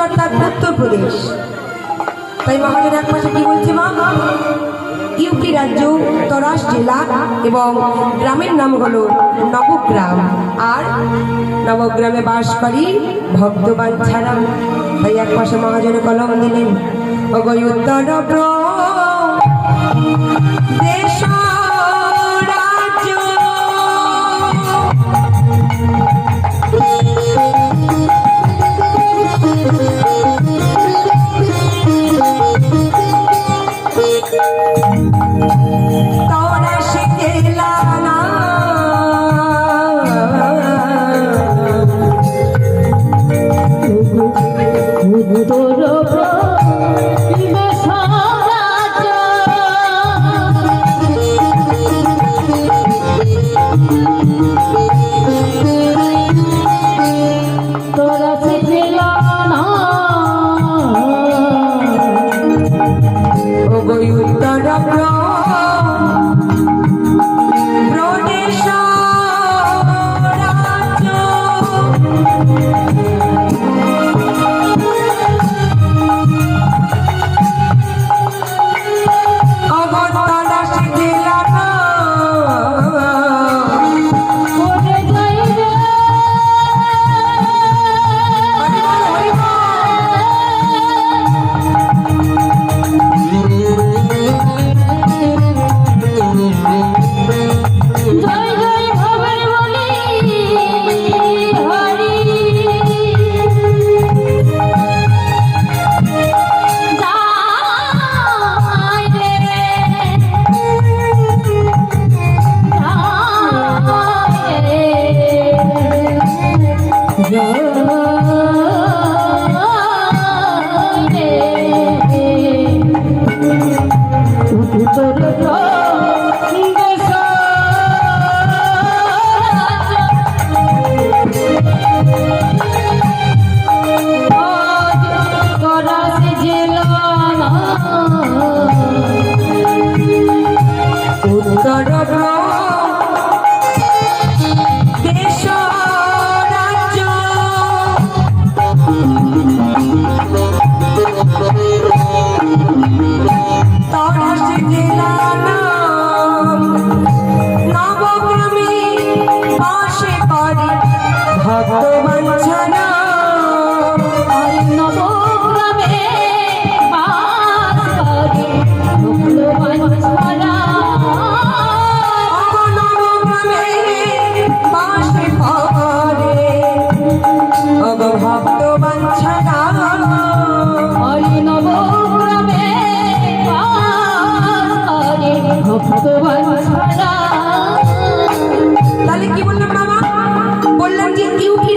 অর্থাৎ উত্তরপ্রদেশ। তাই মহাজন এক পাশে কি বলছে মা, ইউপি রাজ্য তরাস জেলা এবং গ্রামের নাম হলো নবগ্রাম, আর নবগ্রামে বাস করি ভক্তবান ছাড়া। তাই এক পাশে মহাজনে কলম দিলেন, ওগো উত্তর দেশ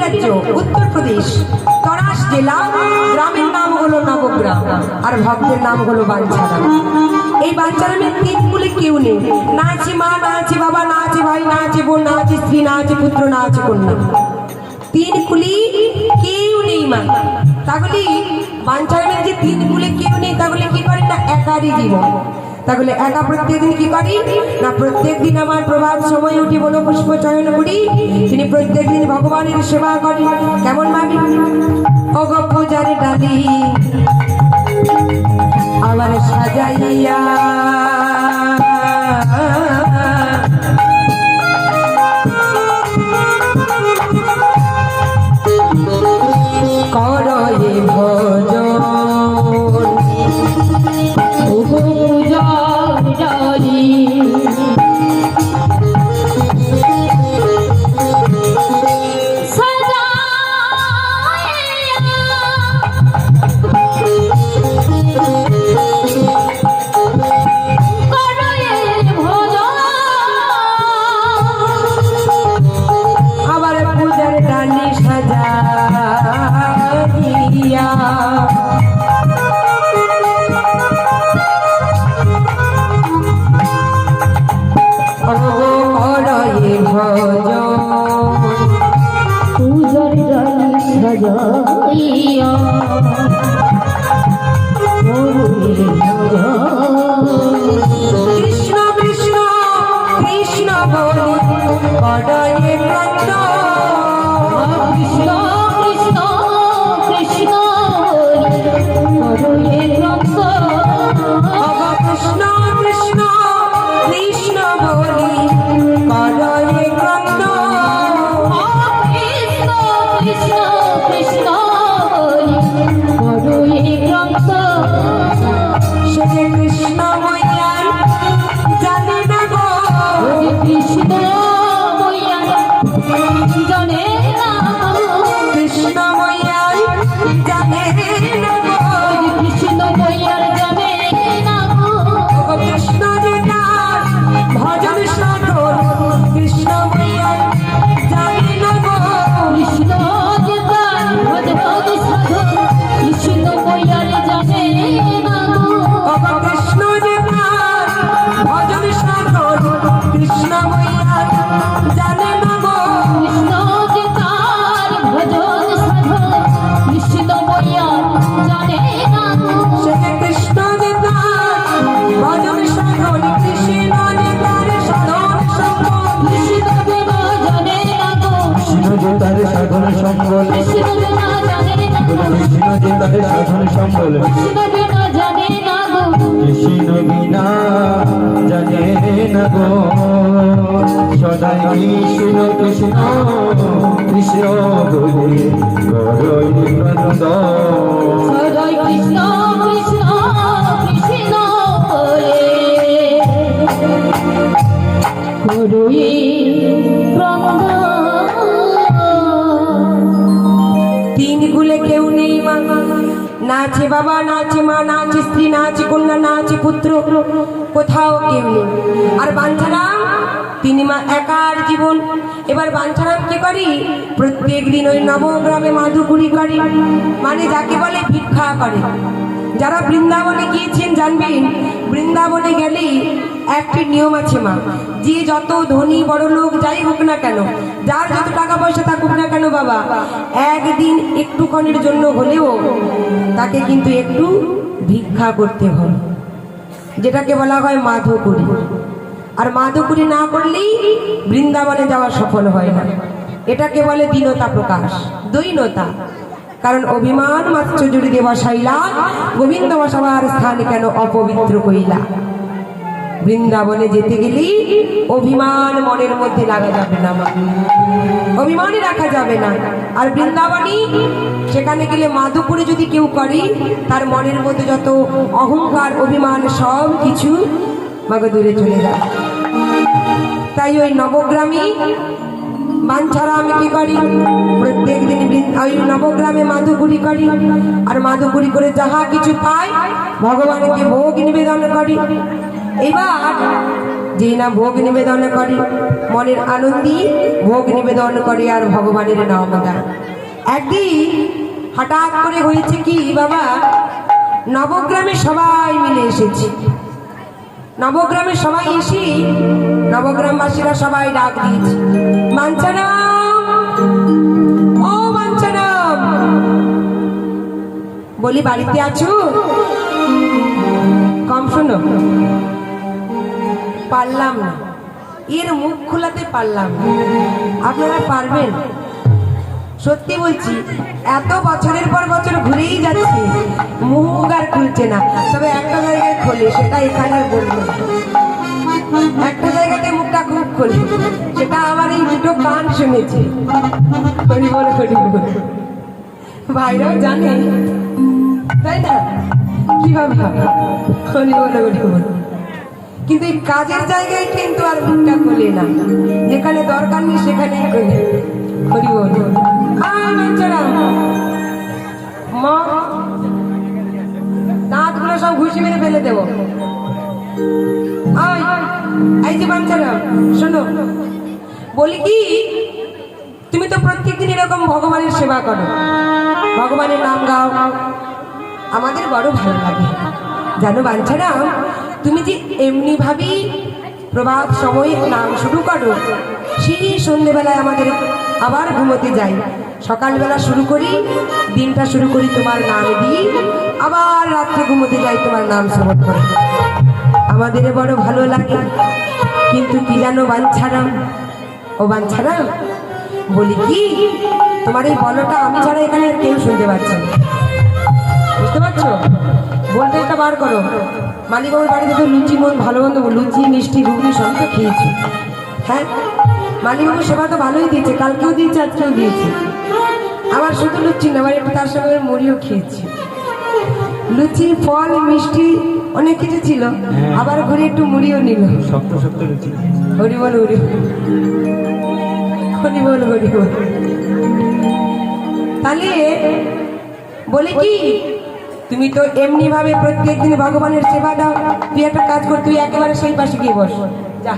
রাজ্য উত্তরপ্রদেশ তরাস জেলা, গ্রামের নাম হলো নবগ্রাম, আর ভক্তের নাম হলো বাঞ্ছারাম। এই বাঞ্ছারামের তিন কুলে কেউ নেই, না আছে মা, না আছে বাবা, না আছে ভাই, না আছে বোন, না আছে স্ত্রী, না আছে পুত্র, না আছে কন্যা। তিন কুলি কেউ নেই মা। তাহলে বাঞ্ছারামের যে তিন কুলে কেউ নেই, তাহলে কি করেন না একারই জীবন। তাহলে একা প্রত্যেকদিন কি করি না, প্রত্যেকদিন আমার প্রভাত সময় উঠি বলো পুষ্প চয়ন করি, তিনি প্রত্যেকদিন ভগবানের সেবা করি। কেমন ভাবি, ওগো পূজার ডালি আবার সাজাইয়া করয়ে ভজন কৃষ্ণ কৃষ্ণ কৃষ্ণ বলে বড়য়ে প্রাণ, কৃষ্ণ কৃষ্ণ কৃষ্ণ জানে না গো কৃষ্ণ বইয়ার জানে না গো ও কৃষ্ণ যে তার ভজন সাধন কৃষ্ণ বইয়ার জানে না গো কৃষ্ণ যে তার ভজন সাধন কৃষ্ণ বইয়ার জানে না গো ও কৃষ্ণ যে তার ভজন সাধন কৃষ্ণ বইয়ার জানে না গো কৃষ্ণ যে তার ভজন সাধন কৃষ্ণ বইয়ার জানে না গো সে কৃষ্ণ যে তার ভজন সাধন কৃষ্ণ যে তার সাধন সম্পদ কৃষ্ণ বিনা জানে না গো কৃষ্ণ যে তার সাধন সম্বল কৃষ্ণ বিনা জানে না গো কৃষ্ণ যে তার সাধন সম্বল কৃষ্ণ বিনা জানে না গো কৃষ্ণ বিনা জানে না গো সদাই কৃষ্ণ কৃষ্ণ কৃষ্ণ বলে করই প্রণন্দ সদাই কৃষ্ণ কৃষ্ণ কৃষ্ণ বলে করুই তিন কুলে কেউ নেই মা না আছে বাবা না আছে মা না আছে স্ত্রী না আছে কন্যা না আছে পুত্র কোথাও কেউ নেই আর বাঞ্ছারাম তিনি মা একার জীবন এবার বাঞ্ছারাম কি করি প্রত্যেক দিন ওই নবগ্রামে মাধুকুরি করে মানে যাকে বলে ভিক্ষা করে যারা বৃন্দাবনে গিয়েছেন জানবেন বৃন্দাবনে গেলেই একটি নিয়ম আছে মা যে যত ধনী বড় লোক যাই হোক না কেন যার যত টাকা পয়সা থাকুক না কেন বাবা একদিন একটুক্ষণের জন্য হলেও তাকে কিন্তু একটু ভিক্ষা করতে হয় যেটাকে বলা হয় মাধুকুরি আর মাধুকুরি না করলেই বৃন্দাবনে যাওয়া সফল হয় না এটাকে বলে দীনতা প্রকাশ দৈনতা কারণ অভিমান মাত্র জুড়ি দেবা শৈলা গোবিন্দ বসাবার স্থান কেন অপবিত্র কইলা বৃন্দাবনে যেতে গেলেই অভিমান মনের মধ্যে লাগা যাবে না মা অভিমানই রাখা যাবে না আর বৃন্দাবনী সেখানে গেলে মাধুপুরে যদি কেউ করে তার মনের মধ্যে যত অহংকার অভিমান সব কিছু মাকে দূরে চলে যায় তাই ওই নবগ্রামী বাঞ্ছারা আমি কি করি প্রত্যেক দিন ওই নবগ্রামে মাধুকুরি করি আর মাধুকুরি করে যাহা কিছু পাই ভগবানকে ভোগ নিবেদন করি এবার যেই না ভোগ নিবেদন করি মনের আনন্দী ভোগ নিবেদন করে আর ভগবানের নাম গায় একদিন হঠাৎ করে হয়েছে কি বাবা নবগ্রামে সবাই মিলে এসেছি নবগ্রামে সবাই এসে নবগ্রামবাসীরা সবাই ডাক দিয়েছে বাঞ্ছারাম ও বাঞ্ছারাম বলি বাড়িতে আছো কম শোনো পারলাম না এর মুখ খোলাতে পারলাম না আপনারা পারবেন সত্যি বলছি এত বছরের পর বছর ঘুরেই যাচ্ছে মুখ আর খুলছে না তবে একটা জায়গায় খোলে সেটা এখানে আর বলবো না। একটা জায়গাতে মুখটা খুব খোলে সেটা আমার এই দুটো কান শুনেছে হরি বল ভাইরাও জানে তাই না কিভাবে হরি বল কিন্তু এই কাজের জায়গায় কিন্তু আর মুখটা খোলে না যেখানে দরকার নেই সেখানেই খোলে হরি বল মা দাঁতগুলো সব ঘুষি মেরে ফেলে দেবো এই যে বাঞ্ছারা শোনো বলি কি তুমি তো প্রত্যেকদিন এরকম ভগবানের সেবা করো ভগবানের নাম গাও আমাদের বড় ভালো লাগে জানো বাঞ্ছারা তুমি যে এমনি ভাবেই প্রভাত সময়ে নাম শুরু করো সেই সন্ধেবেলায় আমাদের আবার ঘুমোতে যাই সকালবেলা শুরু করি দিনটা শুরু করি তোমার নাম দিই আবার রাত্রে ঘুমোতে যাই তোমার নাম শ্রবণ করে আমাদের বড় ভালো লাগে কিন্তু কি জানো বাঞ্ছারাম ও বাঞ্ছারাম বলি কি তোমার এই বলটা আমি ছাড়া এখানে আর কেউ শুনতে পাচ্ছে না বুঝতে পারছো বলতে এটা বার করো মালিকবাবুর বাড়িতে তো লুচি ভালো মন্দ লুচি মিষ্টি ঘুগনি সব তো খেয়েছি হ্যাঁ মালিকবাবু সেবা তো ভালোই দিয়েছে কালকেও দিয়েছে আজকেও দিয়েছে আবার শুধু লুচি না আবার একটু তার সঙ্গে মুড়িও খেয়েছি লুচি ফল মিষ্টি অনেক কিছু ছিল আবার ঘুরে একটু মুড়িও নিল শক্ত শক্ত লুচি হরি বল হরি হরি বল হরি বল তাহলে বলি কি তুমি তো এমনি ভাবে প্রত্যেকদিন ভগবানের সেবা দাও, তুই একটা কাজ কর, তুই একেবারে সেই পাশে গিয়ে বস, যা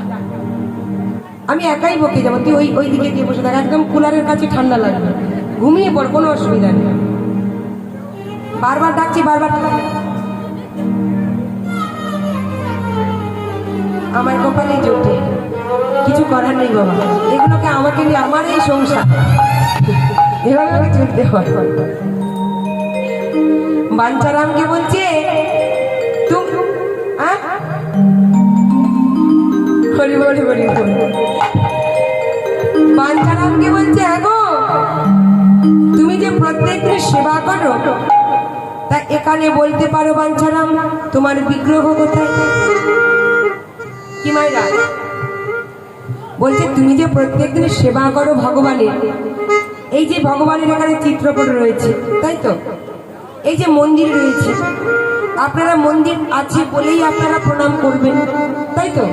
আমি একাই বকে যাবো, তুই ওই ওই দিকে গিয়ে বসে থাক, একদম কুলারের কাছে ঠান্ডা লাগবে, ঘুমিয়ে পড়, কোনো অসুবিধা নেই। বারবার ডাকছি, বারবার আমার কপালে জোটে, কিছু করার নেই বাবা, এগুলোকে আমাকে নিয়ে আমার এই সংসার এভাবে আমাকে চলতে হয়। বাঞ্ছারামকে বলছে তুমি হরি হরি হরি হরি, বাঞ্ছারামকে বলছে আগো তুমি যে প্রত্যেকদিন সেবা করো, তা এখানে বলতে পারো বাঞ্ছারাম তোমার বিগ্রহ কোথায়? কি মাইরা বলছে তুমি যে প্রত্যেকদিন সেবা করো ভগবানের, এই যে ভগবানের এখানে চিত্রপট রয়েছে তাই তো, এই যে মন্দির রয়েছে, আপনারা মন্দির আছে বলেই আপনারা প্রণাম করবেন তাই তো।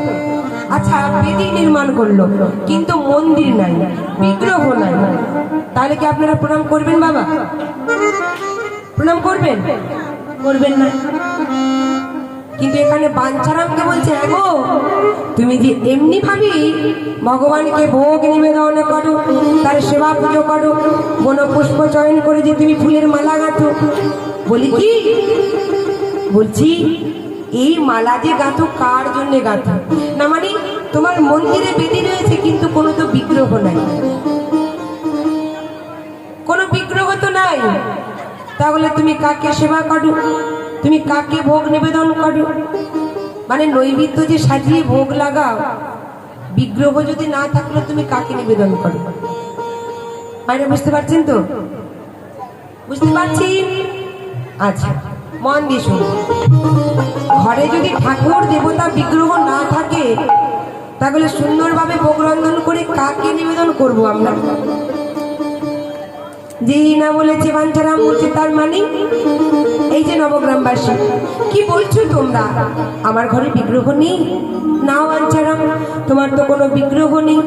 আচ্ছা বেদি নির্মাণ করলো কিন্তু মন্দির নাই, বিগ্রহ নাই, তাহলে কি আপনারা প্রণাম করবেন বাবা? প্রণাম করবেন? করবেন না। কিন্তু এখানে বাঞ্ছারামকে বলছে আগো তুমি যে এমনি ভাবি ভগবানকে ভোগ নিবেদন করো, তার সেবা পুজো করো, বন পুষ্প চয়ন করে যে তুমি ফুলের মালা গাঁথো, বলি কি বলছি এই মালা যে গাঁথো কার জন্য গাঁথো? না মানে তোমার মন্দিরে বেদি রয়েছে কিন্তু কোনো তো বিগ্রহ নাই, কোনো বিগ্রহ তো নাই, তাহলে তুমি কাকে সেবা করো, তুমি কাকে ভোগ নিবেদন করো? মানে নৈবেদ্য যে সাজিয়ে ভোগ লাগাও, বিগ্রহ যদি না থাকলে তুমি কাকে নিবেদন করো? মানে বুঝতে পারছেন তো? বুঝতে পারছি? আচ্ছা মন দিয়ে শুনুন, ঘরে যদি ঠাকুর দেবতা বিগ্রহ না থাকে তাহলে সুন্দরভাবে ভোগ রন্ধন করে কাকে নিবেদন করব আমরা? যেই না বলেছে বাঞ্ছারাম বলছে তার মানে এই যে নবগ্রামবাসী কি বলছো তোমরা, আমার ঘরে বিগ্রহ নেই? না বাঞ্ছারাম তোমার তো কোনো বিগ্রহ নেই,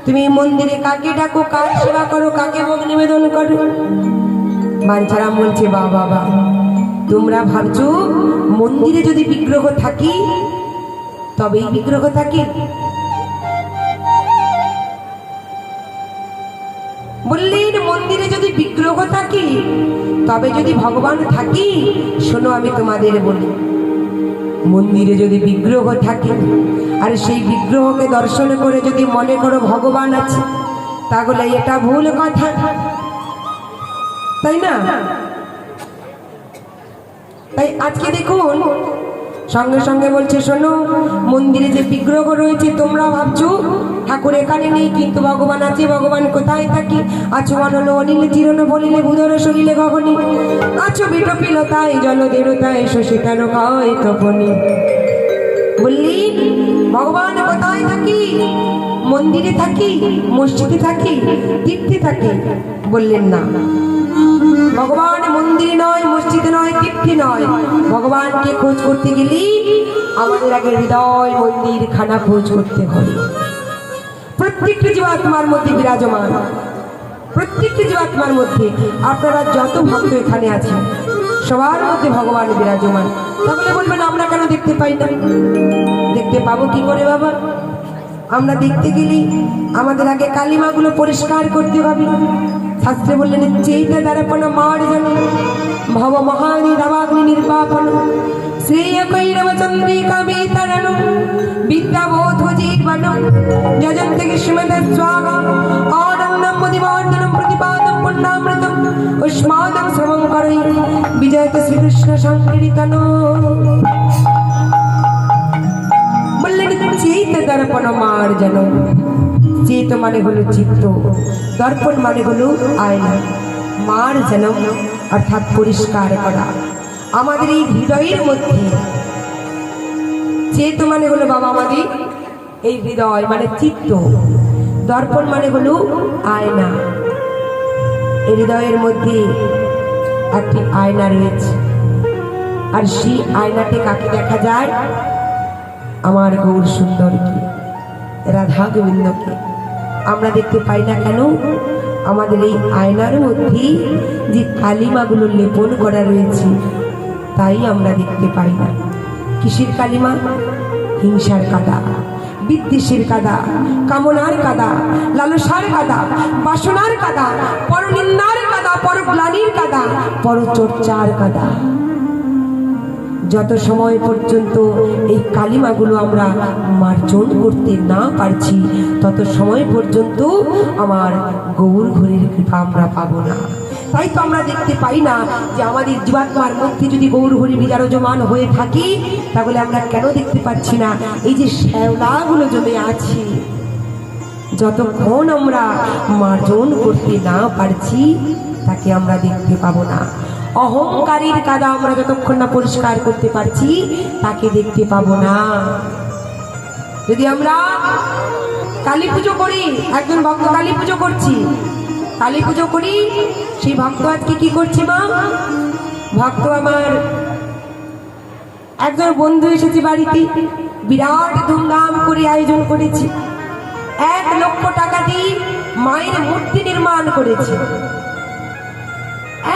তুমি মন্দিরে কাকে ডাকো, কার সেবা করো, কাকে ভোগ নিবেদন করো? বাঞ্ছারাম বলছে বা বাবা তোমরা ভাবছো মন্দিরে যদি বিগ্রহ থাকি তবেই বিগ্রহ থাকে? বললেন মন্দিরে যদি বিগ্রহ থাকি তবে যদি ভগবান থাকি, শোনো আমি তোমাদের বলি, মন্দিরে যদি বিগ্রহ থাকে আর সেই বিগ্রহকে দর্শন করে যদি মনে করো ভগবান আছে, তাহলে এটা ভুল কথা, তাই না? তাই আজকে দেখুন সঙ্গে সঙ্গে বলছে শোনো মন্দিরে যে বিগ্রহ রয়েছে তোমরা ভাবছো ঠাকুর এখানে নেই কিন্তু ভগবান আছে, ভগবান কোথায় থাকি? আছো অনল অনিলে চিরন বলিলে ভূধর শরীরে গগনে, আছো বিটপিলতায় জলদেরতায় শশিতার কয় তপনি। বললি ভগবান কোথায় থাকি? মন্দিরে থাকি, মসজিদে থাকি, তীর্থে থাকি? বললেন না, ভগবান মন্দিরে নয়, মসজিদে নয়, তীর্থে নয়, ভগবানকে খোঁজ করতে গেলে আমাদের আগে হৃদয় মন্দির খানা খোঁজ করতে হবে। প্রত্যেকটি জীবাত্মার মধ্যে বিরাজমান, প্রত্যেকটি জীবাত্মার মধ্যে আপনারা যত ভক্ত এখানে আছেন সবার মধ্যে ভগবান বিরাজমান। তাহলে বলবেন আমরা কেন দেখতে পাই না? দেখতে পাবো কি করে বাবা? আমরা দেখতে গেলেই আমাদের আগে কালিমাগুলো পরিষ্কার করতে হবে। শাস্ত্রে বললেন চৈত দর্পণ মার্জন ভব মহানি দাবাগ্নি নির্বাপন শ্রেয় কৈরব চন্দ্রিকা বিতরণ বিদ্যাবোধ জীবন যজন্ত কৃষ্ণমদ স্বাগা আনন্দম মুদিবর্ধনম প্রতিপাদম পুণ্যামৃতম উষ্মাদম শ্রবণ করি বিজয়ত শ্রীকৃষ্ণ সংকীর্তন। বললেন চৈত দর্পণ মার্জন, চেত মানে হলো চিত্ত, দর্পণ মানে হলো আয়না, মার্জন অর্থাৎ পরিষ্কার করা। আমাদের এই হৃদয়ের মধ্যে চেত মানে হলো বাবা আমাদের এই হৃদয় মানে চিত্ত, দর্পণ মানে হলো আয়না। এই হৃদয়ের মধ্যে একটি আয়না রয়েছে, আর সেই আয়নাতে কাকে দেখা যায়? আমার গৌর সুন্দরকে, রাধা গোবিন্দকে আমরা দেখতে পাই না কেন? আমাদের এই আয়নার মধ্যে যে কালিমাগুলো লেপন করা রয়েছে তাই আমরা দেখতে পাই না। কিসের কালিমা? হিংসার কাদা, বিদ্বেষের কাদা, কামনার কাদা, লালসার কাদা, বাসনার কাদা, পরনিন্দার কাদা, পরগ্লানির কাদা, পরচর্চার কাদা। যত সময় পর্যন্ত এই কালিমাগুলো আমরা মার্জন করতে না পারছি তত সময় পর্যন্ত আমার গৌর ঘরের কৃপা আমরা পাবো না। তাই তো আমরা দেখতে পাই না যে আমাদের জীবাত্মার মধ্যে যদি গৌর হরি বিরাজমান হয়ে থাকি তাহলে আমরা কেন দেখতে পাচ্ছি না এই যে শ্যাওলাগুলো জমে আছে, যতক্ষণ আমরা মার্জন করতে না পারছি তাকে আমরা দেখতে পাবো না। অহংকারীর কাদা আমরা যতক্ষণ না পরিষ্কার করতে পারছি তাকে দেখতে পাবো না। যদি আমরা কালী পুজো করি, একজন ভক্ত কালী পুজো করছি, কালী পুজো করি, সেই ভক্ত আজকে কি করছে মা? ভক্ত আমার একজন বন্ধু এসেছে বাড়িতে, বিরাট ধুমধাম করে আয়োজন করেছি, 1 লক্ষ টাকা দিয়ে মায়ের মূর্তি নির্মাণ করেছে।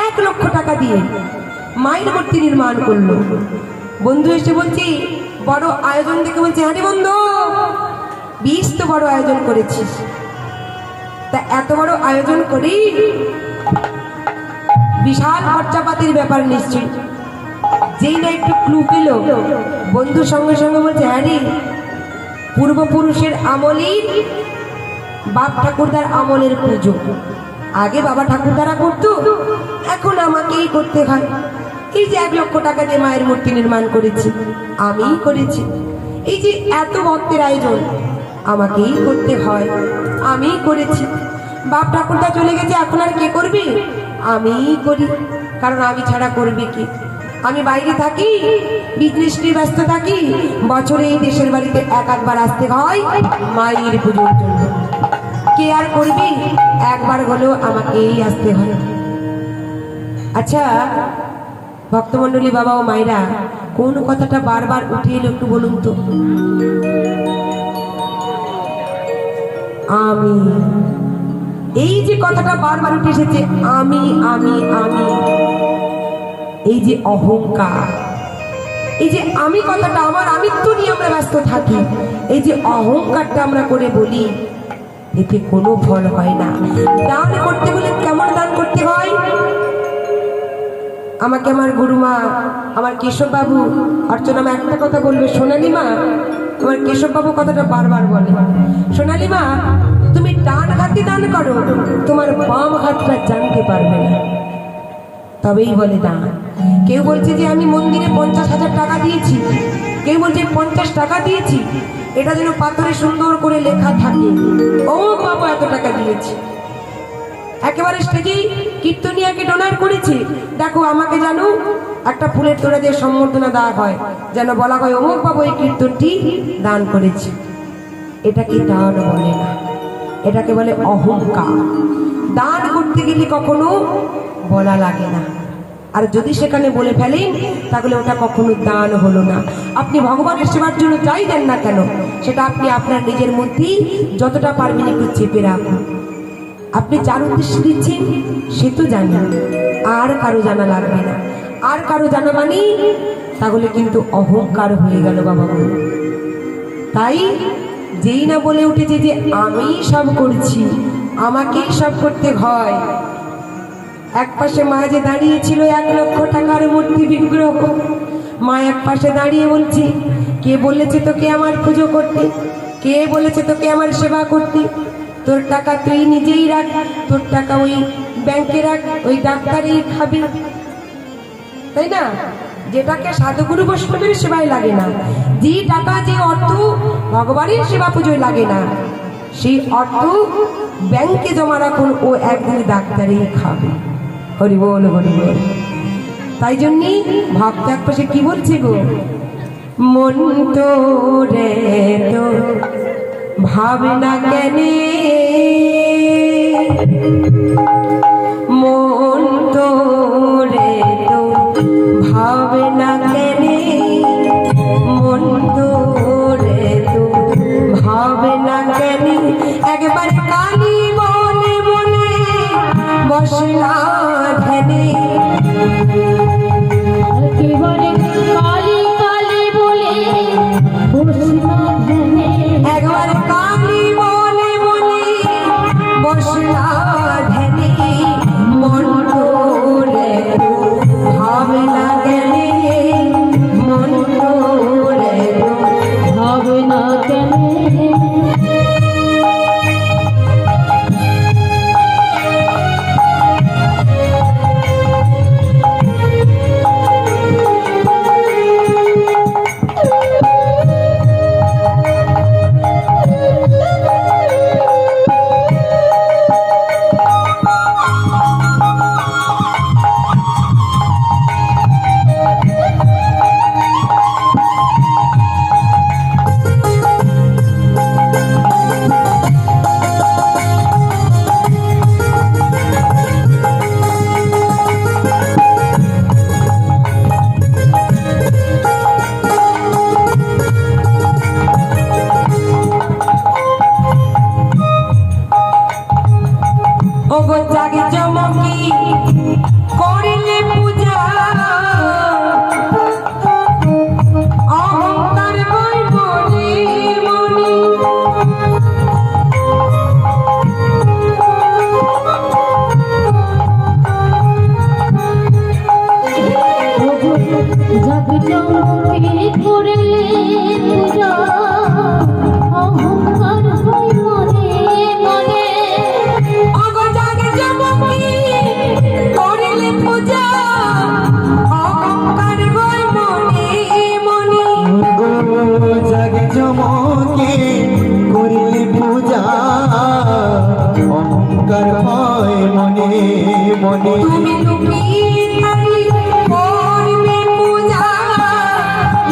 1 লক্ষ টাকা দিয়ে মায়ের মূর্তি নির্মাণ করলো। বন্ধু এসে বলছি বড় আয়োজন দেখে বলছে, হ্যাঁ বন্ধু বেশ তো বড় আয়োজন করেছিস, তা এত বড় আয়োজন করি বিশাল খরচাপাতির ব্যাপার নিশ্চয়ই। যেই না একটু ক্লু পেল বন্ধু সঙ্গে সঙ্গে বলছে, হ্যাঁ রে পূর্বপুরুষের আমলেই বাপ ঠাকুরদার আমলের পুজো, আগে বাবা ঠাকুরদারা করতো, এখন আমাকেই করতে হয়। এই যে 1 লক্ষ টাকা দিয়ে মায়ের মূর্তি নির্মাণ করেছি, আমিই করেছি। এই যে এত ভক্তের আয়োজন আমাকেই করতে হয়, আমিই করেছি। বাপ ঠাকুরদা চলে গেছে, এখন আর কে করবে? আমিই করি, কারণ আমি ছাড়া করবে কি? আমি বাইরে থাকি, বিজনেস নিয়ে ব্যস্ত থাকি, বছরে এই দেশের বাড়িতে 1-1বার আসতে হয় মায়ের পুজোর জন্য। কে আর করবি? একবার হলেও আমাকেই আসতে হয়। আচ্ছা ভক্তমণ্ডলী বাবা ও মায়েরা, কোন কথাটা বারবার উঠে এলো একটু বলুন তো? আমি, এই যে কথাটা বারবার উঠে এসেছে, আমি আমি আমি, এই যে অহংকার, এই যে আমি কথাটা, আমার আমিত্ব নিয়ে আমরা ব্যস্ত থাকি, এই যে অহংকারটা আমরা করে বলি, এতে কোনো ফল হয় না। দান করতে বলে কেমন দান করতে হয়? আমাকে আমার গুরুমা, আমার কেশববাবু অর্চনা মা একটা কথা বলবে, সোনালী মা, আমার কেশববাবু কথাটা বারবার বলে, সোনালী মা তুমি ডান হাতে দান করো, তোমার বাম হাতটা জানতে পারবে না, তবেই বলে দান। কেউ বলছে যে আমি মন্দিরে 50,000 টাকা দিয়েছি, কেউ বলছে 50 টাকা দিয়েছি, এটা যেন পাথরে সুন্দর করে লেখা থাকে, ও বাবা এত টাকা দিয়েছি। একেবারে স্টেজেই কীর্তনিয়াকে ডোনার করেছি, দেখো আমাকে জানো একটা ফুলের তোড়া দিয়ে সম্বর্ধনা দেওয়া হয়, যেন বলা হয় অমুক বাবু এই কীর্তনটি দান করেছি। এটাকে দান বলে না, এটাকে বলে অহংকার। দান করতে গেলে কখনো বলা লাগে না, আর যদি সেখানে বলে ফেলেন তাহলে ওটা কখনো দান হলো না। আপনি ভগবানের সেবার জন্য যাই দেন না কেন, সেটা আপনি আপনার নিজের মধ্যেই যতটা পারবেন একটু চেপে রাখুন। আপনি যার উদ্দেশ্যে দিচ্ছেন সে তো জানে, আর কারো জানা লাগবে না। আর কারো জানা মানে তাহলে কিন্তু অহংকার হয়ে গেল বাবা। তাই যেই না বলে উঠেছে যে আমি সব করছি, আমাকেই সব করতে হয়। এক পাশে মা যে দাঁড়িয়েছিল 1 লক্ষ টাকার মূর্তি বিগ্রহ, মা এক পাশে দাঁড়িয়ে বলছি, কে বলেছে তোকে আমার পুজো করতে? কে বলেছে তোকে আমার সেবা করতে? তোর টাকা তুই নিজেই রাখ, তোর টাকা ওই ব্যাংকে রাখ, ওই ডাক্তারই খাবি, তাই না? যেটাকে সাধুগুরু বৈষ্ণবের সেবায় লাগে না, যে টাকা যে অর্থ ভগবানের সেবা পুজোয় লাগে না, সেই অর্থ ব্যাংকে জমা রাখুন, ও একদিন ডাক্তারই খাবে। হরি বল হরি বল। তাই জন্যই ভক্ত এক পাশে কি বলছে গো, মন তো রে তো ভাবনা কেনে, মন তো রে তো ভাবনা কেনে, মন তো রে তো ভাবনা কেনে, একবার কালী বলে বলে না গেলে মন তোর এত হবে না কেন ওগো জাগে চমকি করিলে পূজা অহংকার বই মনে মনে জগ চমকে করলে পূজা অহংকার হয় মনে মনে ওগো জাগে চমকি করিলে পূজা অহংকার বই মনে মনে জাগে চমকে করিলে পূজা অহংকার হয় মনে মনে তুমি লুকিয়ে থাকি করবে পূজা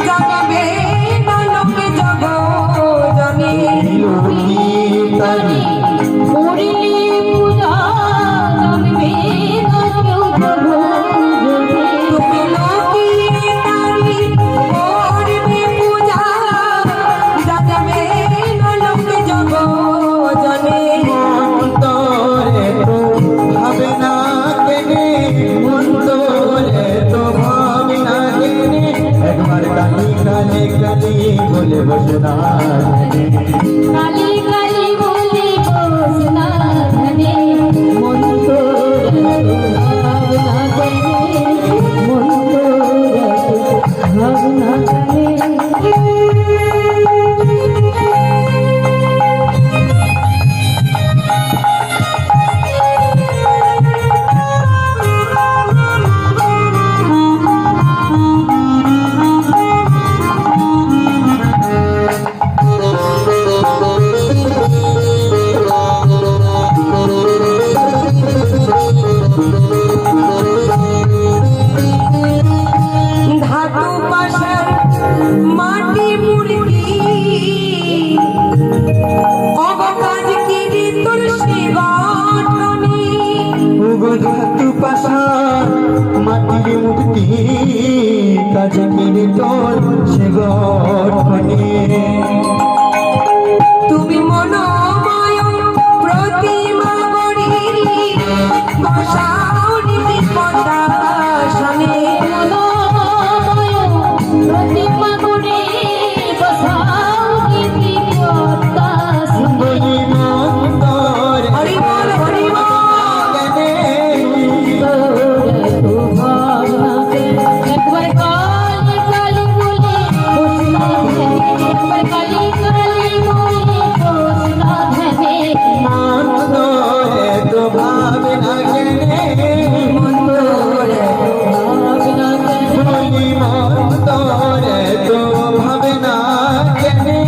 জানবে না লোকে জগজনে তারি করিলে পূজা জানবে না কেউ জগজনে তুমি লুকিয়ে থাকি করবে পূজা জানবে না লোকে জগজনে মন্তরে তো ভাবে না কেনে মন্তরে তো ভাবে না কেনে একবার কালি কালি কালি বলে বসে না কালি কালি বলে বসনা ধনে মন তোর ভাবনা করে মন তোর ভাবনা করে ধাতু পাশার মাটি মুরগি অবকাজ কি রে তোর সে গঠনি ধাতু পাশা মাটির মূর্তি কাজে কিনে তোর সে গঠনে তুমি মনোময় প্রতিমা গড়ি বসাও নীতি পদাসনে মনোময় প্রতিমা করে বসাও নীতি পদ্মাসনে বলি মন্তর হরি বল হরি বল একবার কালি কালি বলে বসনা ধ্যানে একবার কালি কালি বলে বসনা ধ্যানে মন্তরে তো ভাবে না কেনে মন্তরে ভাবনা করে বলি মন্তরে তো ভাবে না কেনে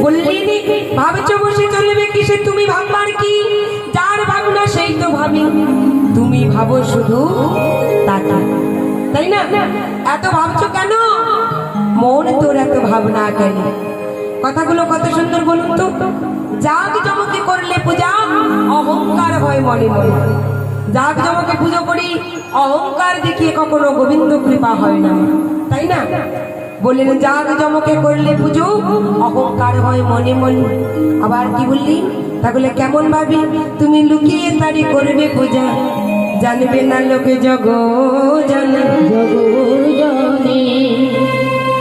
বললি নি ভাবছো বসে চলবে কিসে তুমি ভাববার কি যার ভাবনা সেই তো ভাবি তুমি ভাবো শুধু তাকে তাই না এত ভাবছো কেন মন তোর এত ভাবনা কেন কথাগুলো কত সুন্দর বলুন তো জাগ জমকে করলে পূজা অহংকার হয় মনে মনে জাগ জমকে পুজো করি অহংকার দেখিয়ে কখনো গোবিন্দ কৃপা হয় না তাই না বললেন জাগ জমকে করলে পুজো অহংকার হয় মনে মনে আবার কি বললি তাহলে কেমন ভাবি তুমি লুকিয়ে তারি করবে পূজা জানবে না লোকে জগজনে জগজনে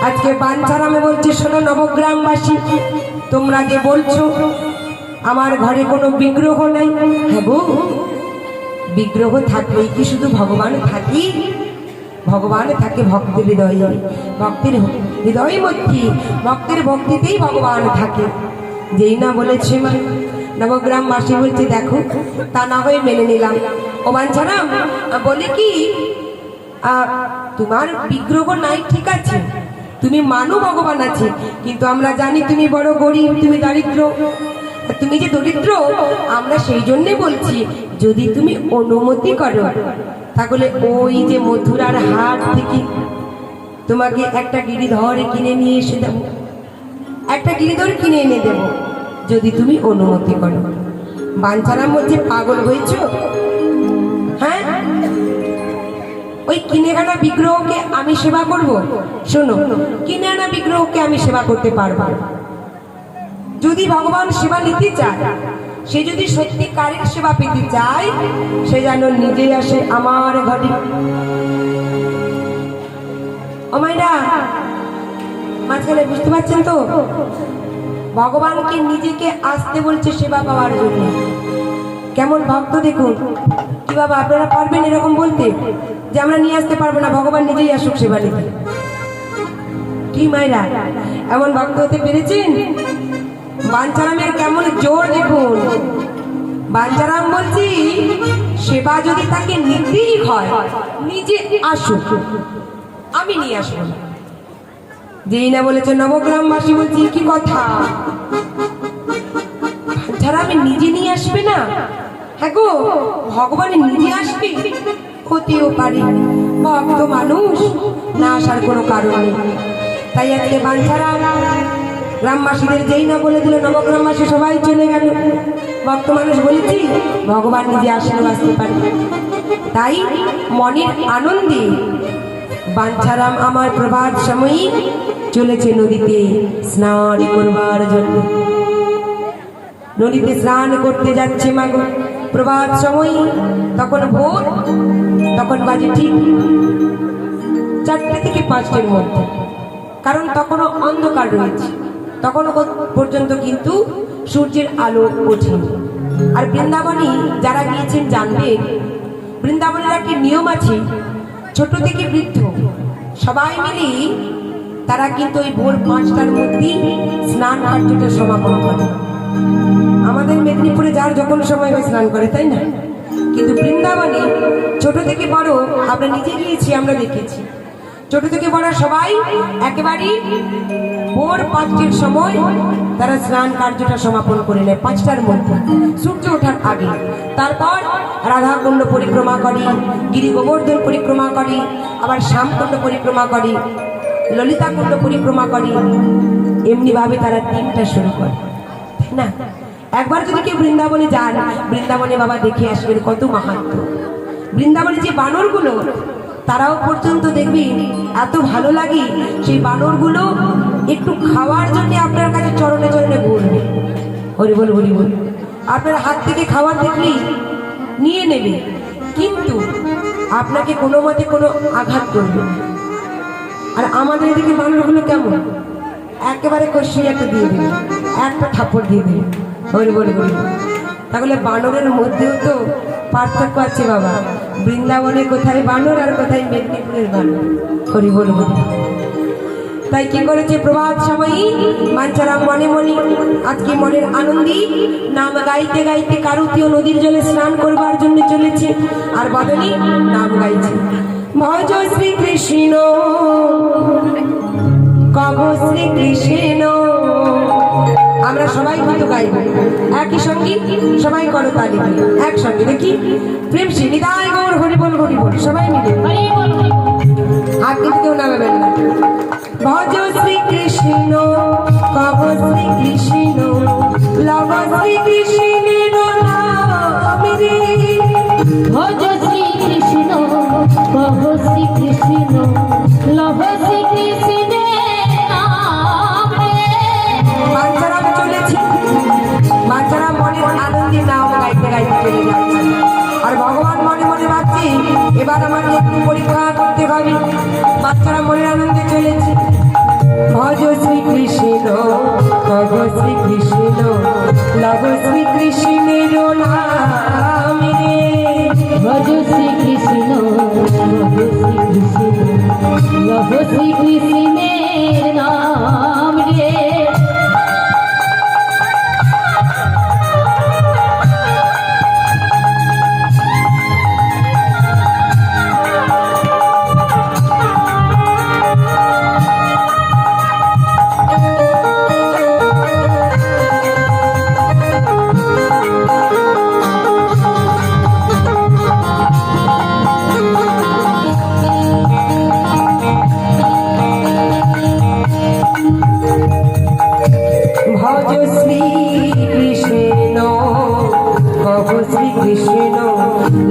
আজকে বাঞ্ছার আমি বলছি শোনো নবগ্রামবাসী তোমরা যে বলছো আমার ঘরে কোনো বিগ্রহ নেই হ্যাঁ গো বিগ্রহ থাকলেই কি শুধু ভগবান থাকি? ভগবান থাকে ভক্তের হৃদয়ে, ভক্তের হৃদয় মধ্যে, ভক্তের ভক্তিতেই ভগবান থাকে। যেই না বলেছে মা, নবগ্রাম মাসি বলছে দেখো, তা না হয়ে মেনে নিলাম। ও বাঞ্ছারাম বলে কি, তোমার বিগ্রহ নাই ঠিক আছে, তুমি মানো ভগবান আছে, কিন্তু আমরা জানি তুমি বড় গরিব, তুমি দারিদ্র। তুমি যে দরিদ্র আমরা সেই জন্যে বলছি, যদি তুমি অনুমতি করো তাহলে ওই যে মথুরার হাট থেকে তোমাকে একটা গিরিধর কিনে নিয়ে এসে দেব, একটা গিরিধর কিনে এনে দেব, যদি তুমি অনুমতি করো। বাঞ্ছারাম বলছে পাগল হয়েছ? হ্যাঁ, ওই কিনে আনা বিগ্রহকে আমি সেবা করব? শোনো, কিনে আনা বিগ্রহকে আমি সেবা করতে পারবো। যদি ভগবান সেবা নিতে চায়, সে যদি সত্যিকারের সেবা পেতে চায়, সে যেন নিজে আসে আমার ঘরে। ও মাইরা, মাঝখানে বুঝতে পারছেন তো, ভগবানকে নিজেকে আসতে বলছে সেবা পাওয়ার জন্য। কেমন ভক্ত দেখুন। কি বাবা, আপনারা পারবেন এরকম বলতে যে আমরা নিয়ে আসতে পারবো না, ভগবান নিজেই আসুক সেবা নিতে? কি মায়েরা, এমন ভক্ত হতে পেরেছেন? বাঞ্ছারামের কেমন জোর দেখুন। বাঞ্ছারাম বলছি সেবা যদি তাকে নিতেই হয়, নিজে আসুক, আমি নিয়ে আসবো না। যেই না বলেছে নবগ্রামবাসী বলছি কি কথা, বাঞ্ছারাম নিজে নিয়ে আসবে না? হ্যাঁ গো, ভগবান নিজে আসবে? হতেও পারে, ভক্ত মানুষ, না আসার কোনো কারণ নেই। তাই আজকে বাঞ্ছারাম গ্রামবাসীদের যেই না বলে দিল, নবগ্রামবাসী সবাই চলে গেল। ভক্ত মানুষ বলেছি ভগবান নিজে আসলে আসতে পারে। তাই মনের আনন্দে বাঞ্ছারাম আমার প্রভাত সময়ই চলেছে নদীতে স্নান করবার জন্য। নদীতে স্নান করতে যাচ্ছে মাগো প্রভাত সময়। তখন ভোর, তখন বাজে ঠিক 4টে থেকে 5টের মধ্যে, কারণ তখনও অন্ধকার রয়েছে, তখনও পর্যন্ত কিন্তু সূর্যের আলো ওঠেনি। আর বৃন্দাবনে যারা গিয়েছেন জানবেন, বৃন্দাবনের একটি নিয়ম আছে, ছোট থেকে বৃদ্ধ সবাই মিলে তারা কিন্তু ওই ভোর 5টার মধ্যেই স্নান কার্যটা সমাপন করে। আমাদের মেদিনীপুরে যার যখন সময় হয় স্নান করে, তাই না? কিন্তু বৃন্দাবনে ছোট থেকে বড়, আমরা নিজে গিয়েছি, আমরা দেখেছি, ছোট থেকে বড় সবাই একেবারেই ভোর 5টের সময় তারা স্নান কার্যটা সমাপন করে নেয়, 5টার মধ্যে সূর্য ওঠার আগে। তারপর রাধাকুণ্ড পরিক্রমা করি, গিরি গোবর্ধন পরিক্রমা করি, আবার শ্যামকুণ্ড পরিক্রমা করি, ললিতাকুণ্ড পরিক্রমা করি। এমনি ভাবে তারা দিনটা শুরু করে, তাই না? একবার যদি কেউ বৃন্দাবনে যান, বৃন্দাবনে বাবা দেখে আসবেন কত মাহাত্ম্য। বৃন্দাবনে যে বানরগুলো, তারাও পর্যন্ত দেখবি এত ভালো লাগে, সেই বানরগুলো একটু খাওয়ার জন্য আপনার কাছে চরণে চরণে ঘুরবে। হরি বল, হরি বল। আপনার হাত থেকে খাবার দেখলেই নিয়ে নেবে, কিন্তু আপনাকে কোনো মতে কোনো আঘাত করবে। আর আমাদের এদিকে বানরগুলো কেমন, একেবারে কষিয়ে একটা দিয়ে দেবে, একটা থাপ্পড় দিয়ে দেবে। হরি বল, হরি বল। তাহলে বানরের মধ্যেও তো পার্থক্য আছে বাবা। বৃন্দাবনে কোথায় বানর আর কোথায় মেদিনীপুরের বানর। হরি বল, হরি বল। তাই কি করেছে, প্রভাত সময়ই বাঞ্ছারাম মনে মনে আজকে মনের আনন্দে নাম গাইতে গাইতে কারুতীয় নদীর জলে স্নান করবার জন্য চলেছে। আর বদনী নাম গাইছে, ভজ শ্রীকৃষ্ণ কব শ্রীকৃষ্ণ। আমরা সবাই কিন্তু গাইব একই সঙ্গে, সবাই করো তালি দিয়ে একসঙ্গে, দেখি প্রেম শ্রীনিদায় গৌর হরি বল, হরি বল। সবাই মিলে হাত কিন্তু কেউ নামাবেন না। ভজ শ্রীকৃষ্ণ কব শ্রীকৃষ্ণ লব শ্রীকৃষ্ণের নাম রে। ভজ শ্রীকৃষ্ণ কহ শ্রীকৃষ্ণ লভ শ্রীকৃষ্ণের নাম রে। বাচ্চারাম চলেছে, বাচ্চারা মনের আনন্দে নাম গাইতে গাইতে চলে যাচ্ছে। আর ভগবান মনে মনে ভাবছে এবার আমাকে একটু পরীক্ষা করতে হবে। বাচ্চারা মনের আনন্দে চলেছে, ভজ শ্রীকৃষ্ণ কব শ্রীকৃষ্ণ লব শ্রীকৃষ্ণের নাম রে।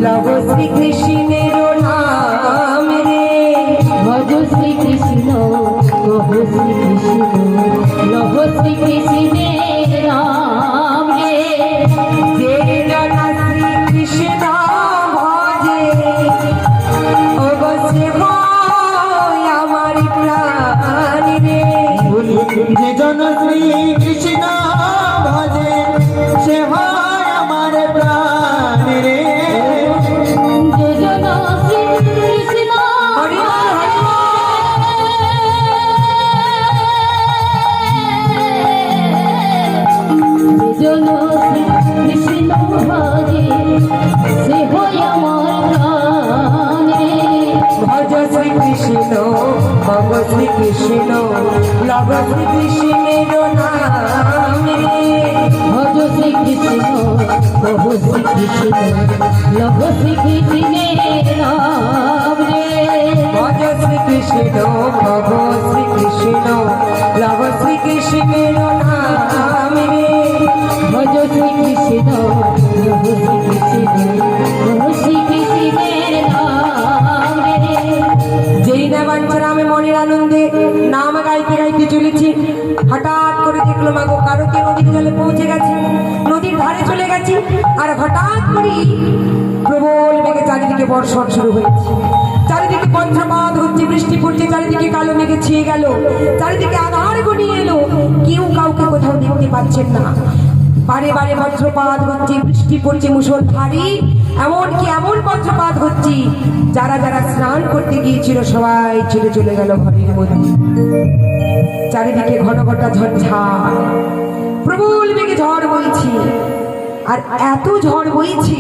লব শ্রীকৃষ্ণের নাম রে। ভজ শ্রীকৃষ্ণ কহ শ্রীকৃষ্ণ লভ শ্রীকৃষ্ণের নাম রে। যে জনা শ্রীকৃষ্ণ ভজে অবশ্যই হয় আমার প্রাণ রে। যে জন শ্রী কৃষ্ণ ভজে সে হয় আমার প্রাণ রে। যে জন শ্রীকৃষ্ণ হরি বল, হরি যে জন শ্রীকৃষ্ণ ভজে সে হয় আমার প্রাণ রে। ভজ শ্রীকৃষ্ণ ভগ শ্রীকৃষ্ণ লব শ্রীকৃষ্ণের নাম রে। ভজ শ্রীকৃষ্ণ কহ শ্রীকৃষ্ণ লভ শ্রীকৃষ্ণের নাম রে। ভজ শ্রীকৃষ্ণ ভগ শ্রীকৃষ্ণ লব শ্রীকৃষ্ণের নাম রে। ভজ শ্রীকৃষ্ণ লভ শ্রীকৃষ্ণ কহ শ্রীকৃষ্ণের নাম রে। যেই না বাঞ্ছারা আমি মনের আনন্দে নাম গাইতে গাইতে চলেছি, হঠাৎ করে দেখলো মাগো কারকে নদীর জলে পৌঁছে গেছে, নদীর ধারে চলে গেছি। আর হঠাৎ করে প্রবল বেগে চারিদিকে বর্ষণ শুরু হয়েছে, চারিদিকে বজ্রপাত হচ্ছে, বৃষ্টি পড়ছে, চারিদিকে কালো মেঘে ছেয়ে গেল, চারিদিকে আধার গড়িয়ে এলো, কেউ কাউকে কোথাও দেখতে পাচ্ছেন না। বারে বারে বজ্রপাত হচ্ছে, বৃষ্টি পড়ছে মুষলধারে, এমনকি এমন বজ্রপাত হচ্ছে যারা যারা স্নান করতে গিয়েছিল সবাই ছেড়ে চলে গেল ঘরের মধ্যে। চারিদিকে ঘন ঘটা ঝড়ঝাড়, প্রবল বেগে ঝড় বইছে। আর এত ঝড় বইছে,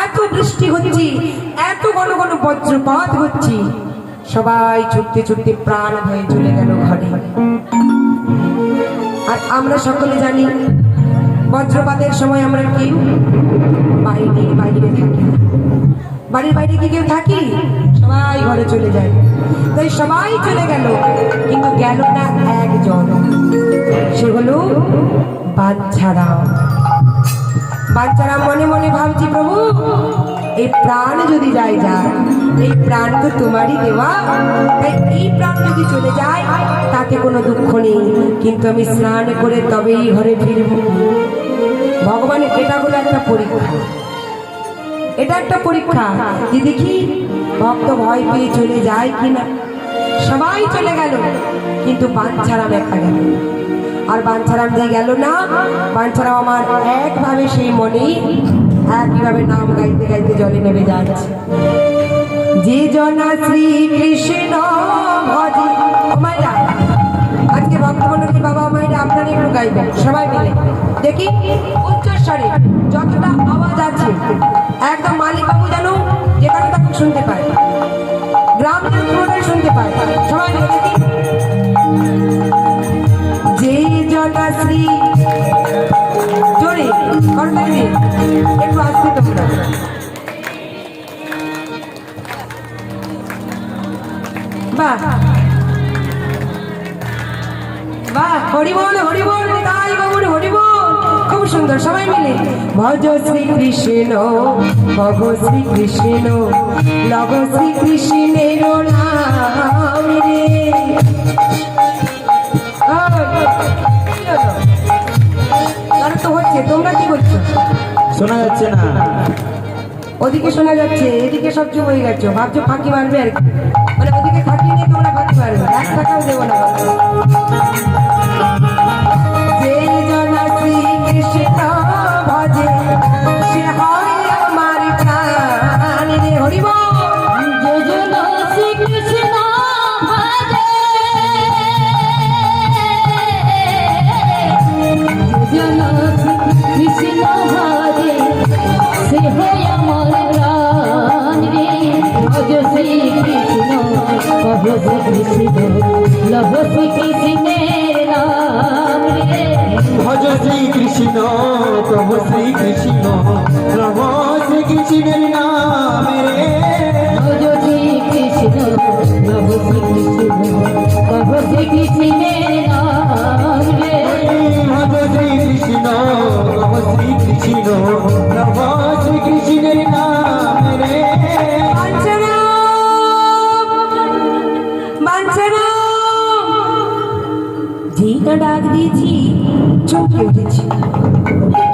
এত বৃষ্টি হচ্ছে, এত ঘন ঘন বজ্রপাত হচ্ছে, সবাই ছুটতে ছুটতে প্রাণ হয়ে চলে গেল ঘরে। আর আমরা সকলে জানি বজ্রপাতের সময় আমরা কেউ বাইরে বাইরে থাকি না। বাড়ির বাইরে কি কেউ থাকি? সবাই ঘরে চলে যায়। তাই সবাই চলে গেল, কিন্তু গেল না একজন, সে হলো বাঞ্ছারাম। বাঞ্ছারাম মনে মনে ভাবছি, প্রভু এই প্রাণ যদি যায় যায়, এই প্রাণ তো তোমারই দেওয়া, তাই এই প্রাণ যদি চলে যায় তাতে কোনো দুঃখ নেই, কিন্তু আমি স্নান করে তবেই ঘরে ফিরব। ভগবান এটা হলো একটা পরীক্ষা, এটা একটা পরীক্ষা যে দেখি ভক্ত ভয় পেয়ে চলে যায় কিনা। সবাই চলে গেল, কিন্তু বাঞ্ছারাম একা গেল। আর বাঞ্ছারাম যে গেল না, বাঞ্ছারাম আমার একভাবে সেই মনেই একইভাবে নাম গাইতে গাইতে জলে নেমে যাচ্ছে। যে জনা শ্রীকৃষ্ণ ভজে। ও মাইরা, আজকে ভক্ত বলল কি বাবা মাইরা আপনারা একটু গাইবেন সবাই মিলে, দেখি উচ্চস্বরে যতটা আওয়াজ আছে, একদম মালিক বাবু যেন যেখানে তখন শুনতে পায়, গ্রাম যেন পুরোটাই শুনতে পায়, সবাই মিলে দেখি। যে জনা শ্রী, জোরে করতে একটু আসতে তোমরা। বাহ বাহ, হরি বল হরি বল, তাই বাবুর হরি বল, খুব সুন্দর। সবাই মিলে ভজ শ্রীকৃষ্ণ ভগ শ্রীকৃষ্ণ লব শ্রীকৃষ্ণের নাম রে। তারা তো হচ্ছে, তোমরা কি করছো? শোনা যাচ্ছে না। ওদিকে শোনা যাচ্ছে, এদিকে সব চুপ হয়ে গেছো, ভাবছো ফাঁকি মারবে আর কি, মানে ওদিকে ফাঁকি নিয়ে তোমরা ফাঁকি মারবে, 1 টাকাও দেবো না। যে জনা শ্রীকৃষ্ণ ভজে সে হয় আমার প্রাণ রে। হরি বল। যে জন শ্রীকৃষ্ণ ভজে, যে জন শ্রীকৃষ্ণ ভজে সে হয় আমার প্রাণ রে। ভজ শ্রীকৃষ্ণ কহ শ্রীকৃষ্ণ লভ শ্রীকৃষ্ণের নাম রে। ভজ শ্রীকৃষ্ণ প্রভু শ্রীকৃষ্ণ প্রভু শ্রীকৃষ্ণের নাম রে। ভজ শ্রীকৃষ্ণ লভ শ্রীকৃষ্ণ কহ শ্রীকৃষ্ণের নাম রে। ভজ শ্রীকৃষ্ণ প্রভু শ্রীকৃষ্ণ প্রভু শ্রীকৃষ্ণের নাম একটা ডাক দিয়েছি, চমকে উঠেছি।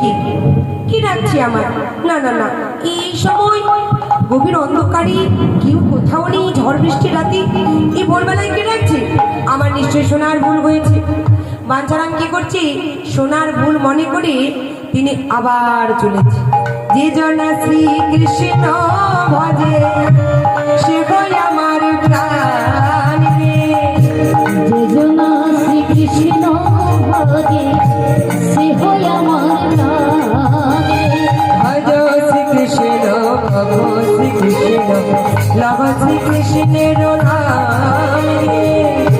কি কি ডাকছি আমার? না না না, এই সময় গভীর অন্ধকারে কেউ কোথাও নেই, ঝড় বৃষ্টি রাতে এই ভোরবেলায় কে ডাকছে? আমার নিশ্চয়ই সোনার ভুল হয়েছে। বাঞ্ছারাম কি করছে? সোনার ভুল মনে করে তিনি আবার চলেছে। যে জনা শ্রীকৃষ্ণ ভজে সে হয় আমার প্রাণ রে। যে জনা শ্রীকৃষ্ণ ভজে সে হয় আমার প্রাণ রে। ভজ শ্রীকৃষ্ণ ভগ শ্রীকৃষ্ণ লভ শ্রীকৃষ্ণের নাম রে।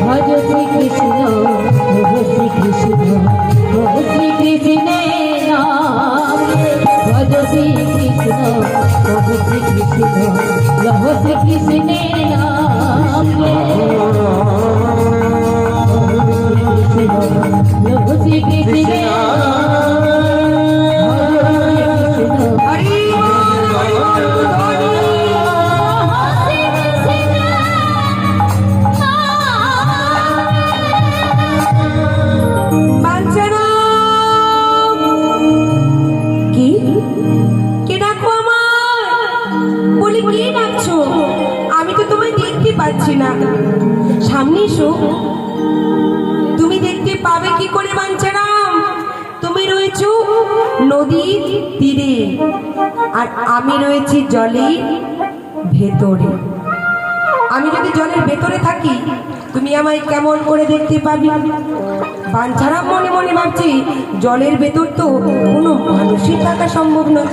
ভজ শ্রীকৃষ্ণ ভজ শ্রীকৃষ্ণ ভজ শ্রীকৃষ্ণের নাম রে। ভজ শ্রীকৃষ্ণ ভজ শ্রীকৃষ্ণ লভ শ্রীকৃষ্ণের নাম রে। লভ শ্রীকৃষ্ণের হরি বল, হরি বল, হরি। বাঞ্ছারাম, কি কে ডাকো আমার? বলি কে ডাকছো? আমি তো তোমায় দেখতে পাচ্ছি না। সামনে এসো। তুমি দেখতে পাবে কি করে বাঞ্ছারাম? তুমি রয়েছো নদীর তীরে আর আমি রয়েছি জলের ভেতরে। আমি যদি জলের ভেতরে থাকি তুমি আমায় কেমন করে দেখতে পাবি? বাঞ্ছারাম মনে মনে ভাবছি, জলের ভেতর তো কোনো মানুষই থাকা সম্ভব নয়।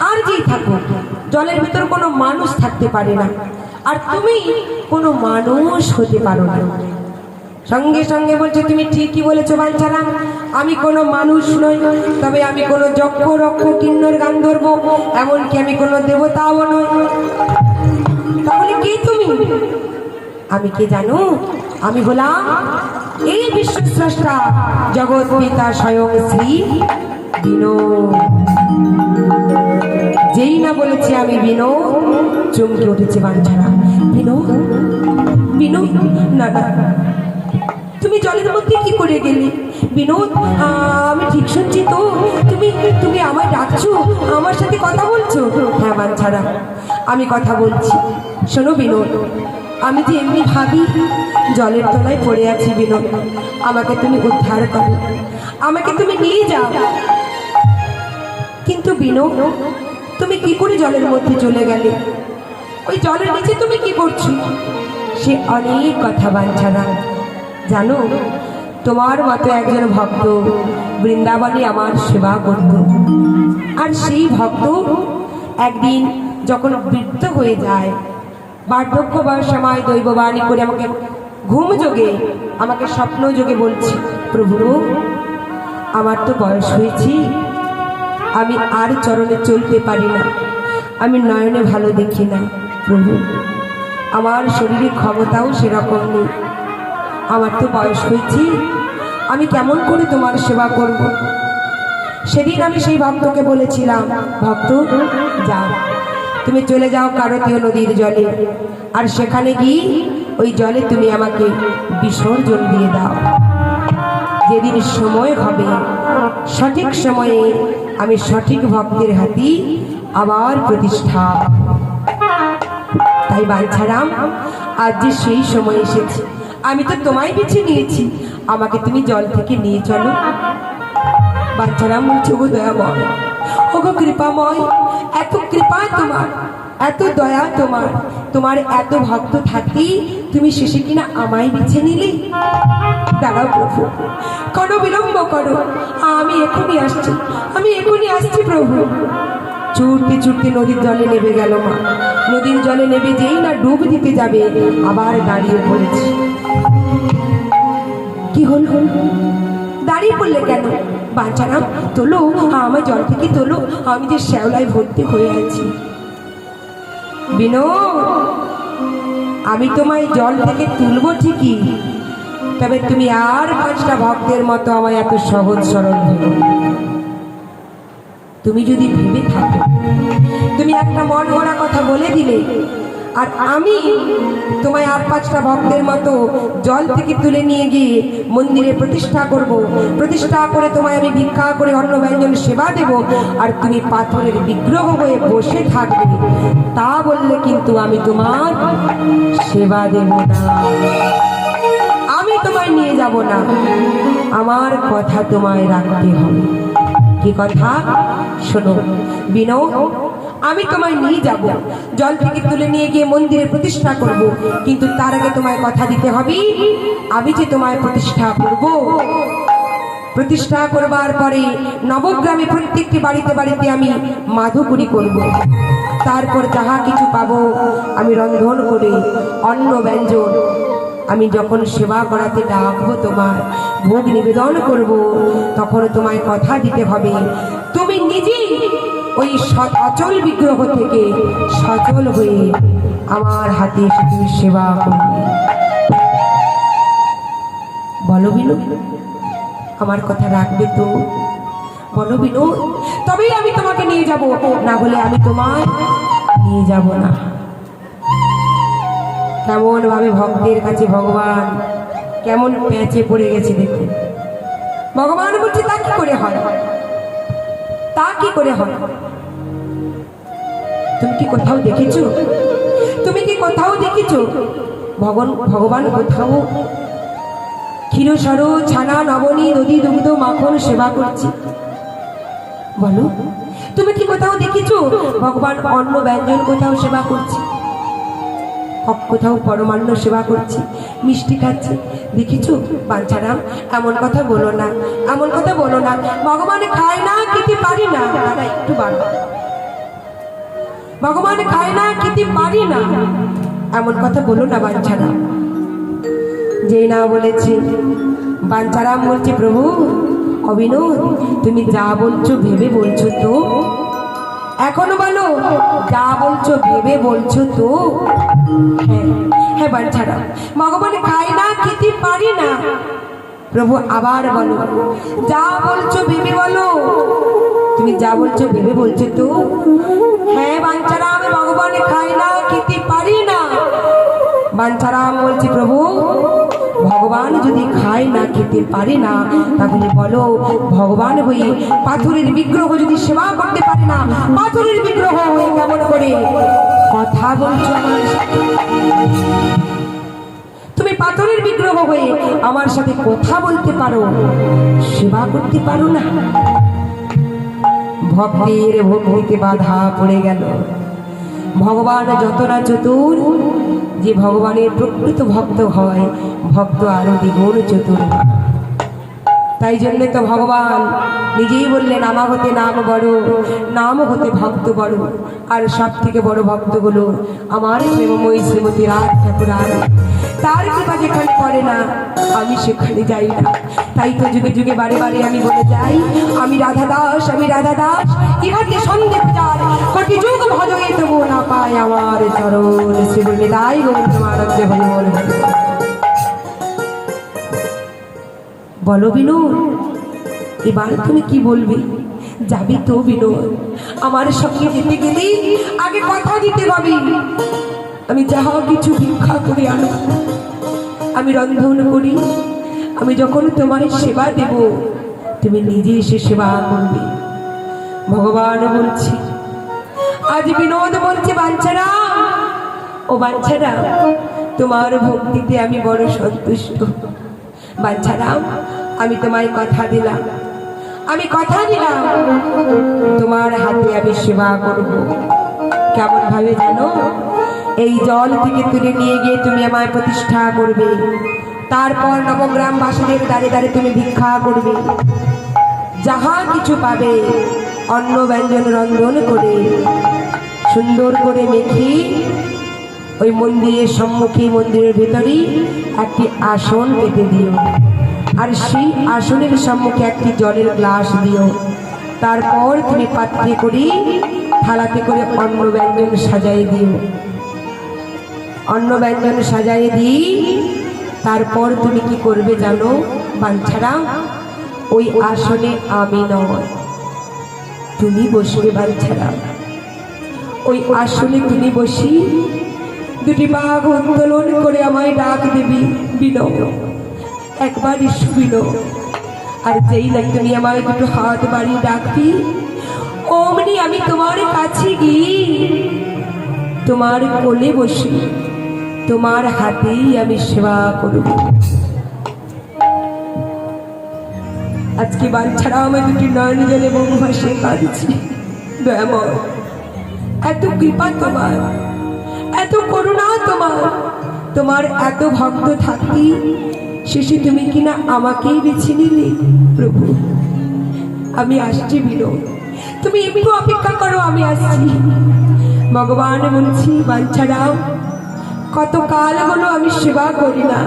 আর যেই থাকো, জলের ভেতর কোনো মানুষ থাকতে পারে না, আর তুমি কোনো মানুষ হতে পারো না। সঙ্গে সঙ্গে বলছে, তুমি ঠিকই বলেছো বাঞ্ছারাম, আমি কোনো মানুষ নই, তবে আমি কোনো যক্ষ রক্ষ কিন্নর গান্ধর্ব, এমনকি আমি কোনো দেবতাও নই। তাহলে কে তুমি? আমি কে জানো? আমি হলাম এই বিশ্বস্রষ্টা জগৎ পিতা স্বয়ং শ্রী বিনোদ। যেই না বলেছি আমি বিনোদ, চমকে উঠেছে বাঞ্ছারাম। বিনোদ? বিনোদ? না না, তুমি জলের মধ্যে কি করে গেলে? বিনোদ, আমি ঠিক শুনছি তো? তুমি তুমি আমায় ডাকছো, আমার সাথে কথা বলছো? হ্যাঁ বাঞ্ছারাম, আমি কথা বলছি। শোনো বিনোদ, আমি যে এমনি ভাবি জলের তলায় পড়ে আছি বিনোদ, আমাকে তুমি উদ্ধার করো, আমাকে তুমি নিয়ে যাও। কিন্তু বিনোদ, তুমি কি করে জলের মধ্যে চলে গেলে? ওই জলের নিচে তুমি কি করছো? সে অনেক কথা বাঞ্ছারাম। জানো, তোমার মতো একজন ভক্ত বৃন্দাবনে আমার সেবা করত, আর সেই ভক্ত একদিন যখন বৃদ্ধ হয়ে যায়, বার্ধক্য বা সময় দৈববাণী করে আমাকে ঘুম যোগে, আমাকে স্বপ্ন যোগে বলছি, প্রভু আমার তো বয়স হয়েছে, আমি আর চরণে চলতে পারি না, আমি নয়নে ভালো দেখি না প্রভু, আমার শরীরে ক্ষমতাও সেরকম নেই, আমার তো বয়স হয়েছে, আমি কেমন করে তোমার সেবা করব? সেদিন আমি সেই ভক্তকে বলেছিলাম, ভক্ত যাও, তুমি চলে যাও কারতীয় নদীর জলে, আর সেখানে গিয়ে ওই জলে তুমি আমাকে বিসর্জন দিয়ে দাও। যেদিন সময় হবে, সঠিক সময়ে আমি সঠিক ভক্তের হাতে আবার প্রতিষ্ঠা। তাই বাঞ্ছারাম, আজ যে সেই সময় এসেছে, আমি তো তোমায় বেছে নিয়েছি, আমাকে তুমি জল থেকে নিয়ে চলো। বাঞ্ছারাম বলছে, ওগো দয়াময়, ওগো কৃপাময়, এত কৃপা তোমার, এত দয়া তোমার, তোমার এত ভক্ত থাকতেই তুমি শেষে কিনা আমায় বেছে নিলে। দাঁড়াও প্রভু, করো বিলম্ব করো, আমি এখনই আসছি, আমি এখনই আসছি প্রভু। ছুটতে ছুটতে নদীর জলে নেমে গেল মা। নদীর জলে নেমে যেই না ডুব দিতে যাবে, আবার দাঁড়িয়ে পড়েছে। কি হল? দাঁড়িয়ে পড়লে কেন? বাঞ্ছারাম, তোলো, আমার জল থেকে তোলো, আমি যে শ্যাওলায় ভর্তি হয়ে আছি। বিনোদ, আমি তোমায় জল থেকে তুলবো ঠিকই, তবে তুমি আর 5টা ভক্তের মতো আমায় এত সহজ সরল ভেবো। তুমি যদি ভেবে থাকো, তুমি একটা মন গড়া কথা বলে দিলে আর আমি তোমায় আর 5টা ভক্তের মতো জল থেকে তুলে নিয়ে গিয়ে মন্দিরে প্রতিষ্ঠা করব। প্রতিষ্ঠা করে তোমায় আমি ভিক্ষা করে অন্ন ব্যঞ্জন সেবা দেব, আর তুমি পাথরের বিগ্রহ হয়ে বসে থাকবে। তা বললে কিন্তু আমি তোমার সেবা দেব না, আমি তোমায় নিয়ে যাব না। আমার কথা তোমায় রাখতে হবে। কি কথা? শোনো বিনো, আমি তোমায় নিয়ে যাব, জল থেকে তুলে নিয়ে গিয়ে মন্দিরে প্রতিষ্ঠা করব, কিন্তু তার আগে তোমায় কথা দিতে হবে আমি যে তোমায় প্রতিষ্ঠা করব। প্রতিষ্ঠা করবার পরে নবগ্রামে প্রত্যেকটি বাড়িতে বাড়িতে আমি মাধুপুরি করব। তারপর যাহা কিছু পাবো আমি রন্ধন করে অন্ন ব্যঞ্জন আমি যখন সেবা করাতে ডাকবো, তোমার ভোগ নিবেদন করব, তখন তোমায় কথা দিতে হবে তুমি নিজেই ওই অচল বিগ্রহ থেকে সচল হয়ে আমার হাতে এসে তুমি সেবা করবে। বলো বিনু, আমার কথা রাখবে তো? বলো বিনু, তবেই আমি তোমাকে নিয়ে যাব, না হলে আমি তোমায় নিয়ে যাব না। কেমন ভাবে ভক্তের কাছে ভগবান কেমন প্যাঁচে পড়ে গেছে দেখুন। ভগবান বলছে তা কি করে হয়, তা কি করে হয়? তুমি কি কোথাও দেখেছো? তুমি কি কোথাও দেখেছো ভগবান কোথাও ক্ষীরসর ছানা নবনী দধি দুগ্ধ মাখন সেবা করছে? বলো, তুমি কি কোথাও দেখেছো ভগবান অন্ন ব্যঞ্জন কোথাও সেবা করছে? কোথাও পরমান্ন সেবা করছি, মিষ্টি খাচ্ছি দেখেছো? বাঞ্ছারাম, এমন কথা বলো না, এমন কথা বলো না। ভগবান খায় না, খেতে পারি না। দাদা একটু বাড়ো। ভগবান খায় না, খেতে পারি না, এমন কথা বলো না বাঞ্ছারাম। যেই না বলেছি, বাঞ্ছারাম বলছে প্রভু অবিনোদ, তুমি যা বলছো ভেবে বলছো তো? এখনো বলো, যা বলছো ভেবে বলছো তো? হ্যাঁ হ্যাঁ বাঞ্ছারাম, ভগবান খায় না, খেতে পারি না। প্রভু আবার বলো, যা বলছো ভেবে বলো, তুমি যা বলছো ভেবে বলছো তো? হ্যাঁ বাঞ্ছারাম, ভগবান খায় না, খেতে পারি না। বাঞ্ছারাম বলছে প্রভু ভগবান যদি খায় না, খেতে পারে না, তাহলে বলো ভগবান হয়ে পাথরের বিগ্রহ যদি সেবা করতে পারে না, পাথরের বিগ্রহ হয়ে কেমন করে কথা বলছো আমার সাথে? তুমি পাথরের বিগ্রহ হয়ে আমার সাথে কথা বলতে পারো, সেবা করতে পারো না? ভক্তের ভক্তিতে বাধা পড়ে গেল। ভগবান যত না চতুর, যে ভগবানের প্রকৃত ভক্ত হয়, ভক্ত আরো দ্বিগুণ চতুর। তাই জন্য তো ভগবান নিজেই বললেন, আমা হতে নাম বড়, নাম হতে ভক্ত বড়। আর সব থেকে বড় ভক্ত হলো আমার প্রেমময়ী শ্রীমতী রাধা ঠাকুর। তার কৃপা যেখানে পড়ে না, আমি সেখানে যাই না। তাই তো যুগে যুগে বারে বারে আমি বলে যাই, আমি রাধা দাস, আমি রাধা দাস, ইহাতে সন্দেহ যার কোটি যুগ ভজয়ে তবু না পায় আমার চরণ। শ্রী বললে তাই গোবিন্দ মানন্দে হরি বল। বলো বিনোদ, এবার তুমি কি বলবে? যাবি তো বিনোদ? আমার সঙ্গে যেতে গেলে আগে কথা দিতে হবে। আমি যাহা কিছু ভিক্ষা করে আনো, আমি রন্ধন করি, আমি যখন তোমার সেবা দেব, তুমি নিজে এসে সেবা করবে। ভগবান বলছি, আজ বিনোদ বলছে বাঞ্ছারা, ও বাঞ্ছারা, তোমার ভক্তিতে আমি বড় সন্তুষ্ট। বাঞ্ছারা, আমি তোমায় কথা দিলাম, আমি কথা দিলাম তোমার হাতে আমি সেবা করব। কেমন ভাবে জানো? এই জল থেকে তুলে নিয়ে গিয়ে তুমি আমায় প্রতিষ্ঠা করবে, তারপর নবগ্রামবাসীদের দ্বারে দ্বারে তুমি ভিক্ষা করবে। যাহা কিছু পাবে অন্ন ব্যঞ্জন রন্ধন করে সুন্দর করে মেখে ওই মন্দিরের সম্মুখে, মন্দিরের ভেতরেই একটি আসন পেতে দিও, আর সেই আসনের সম্মুখে একটি জলের গ্লাস দিও। তারপর তুমি পাত্রে করে, থালাতে করে অন্ন ব্যঞ্জন সাজাই দিও। অন্ন ব্যঞ্জন সাজাই দিই, তারপর তুমি কি করবে জানো বাঞ্ছারা? ওই আসনে আমি নয়, তুমি বসবে বাঞ্ছারা। ওই আসনে তুমি বসি দুটি বাঘ উত্তোলন করে আমায় ডাক দেবি বিনো, একবার এসো বিনো। আর যেই না তুমি আমায় দুটো হাত বাড়িয়ে ডাকবি, অমনি আমি তোমার কাছে গিয়ে তোমার কোলে বসে তোমার হাতেই আমি সেবা করব। আজকে বাঞ্ছারা আমি দুটি নয়ন জলে বহু ভাসে কাঁদছি। দয়াময়, এত কৃপা তোমার, এত করুণা তোমার, তোমার এত ভক্ত থাকি শেষে তুমি কিনা আমাকেই বেছে নিলে। প্রভু আমি আসছি বিনো, তুমি একটু অপেক্ষা করো, আমি আসছি। ভগবান বলছি বাঞ্ছারাও, কত কাল হলো আমি সেবা করি না,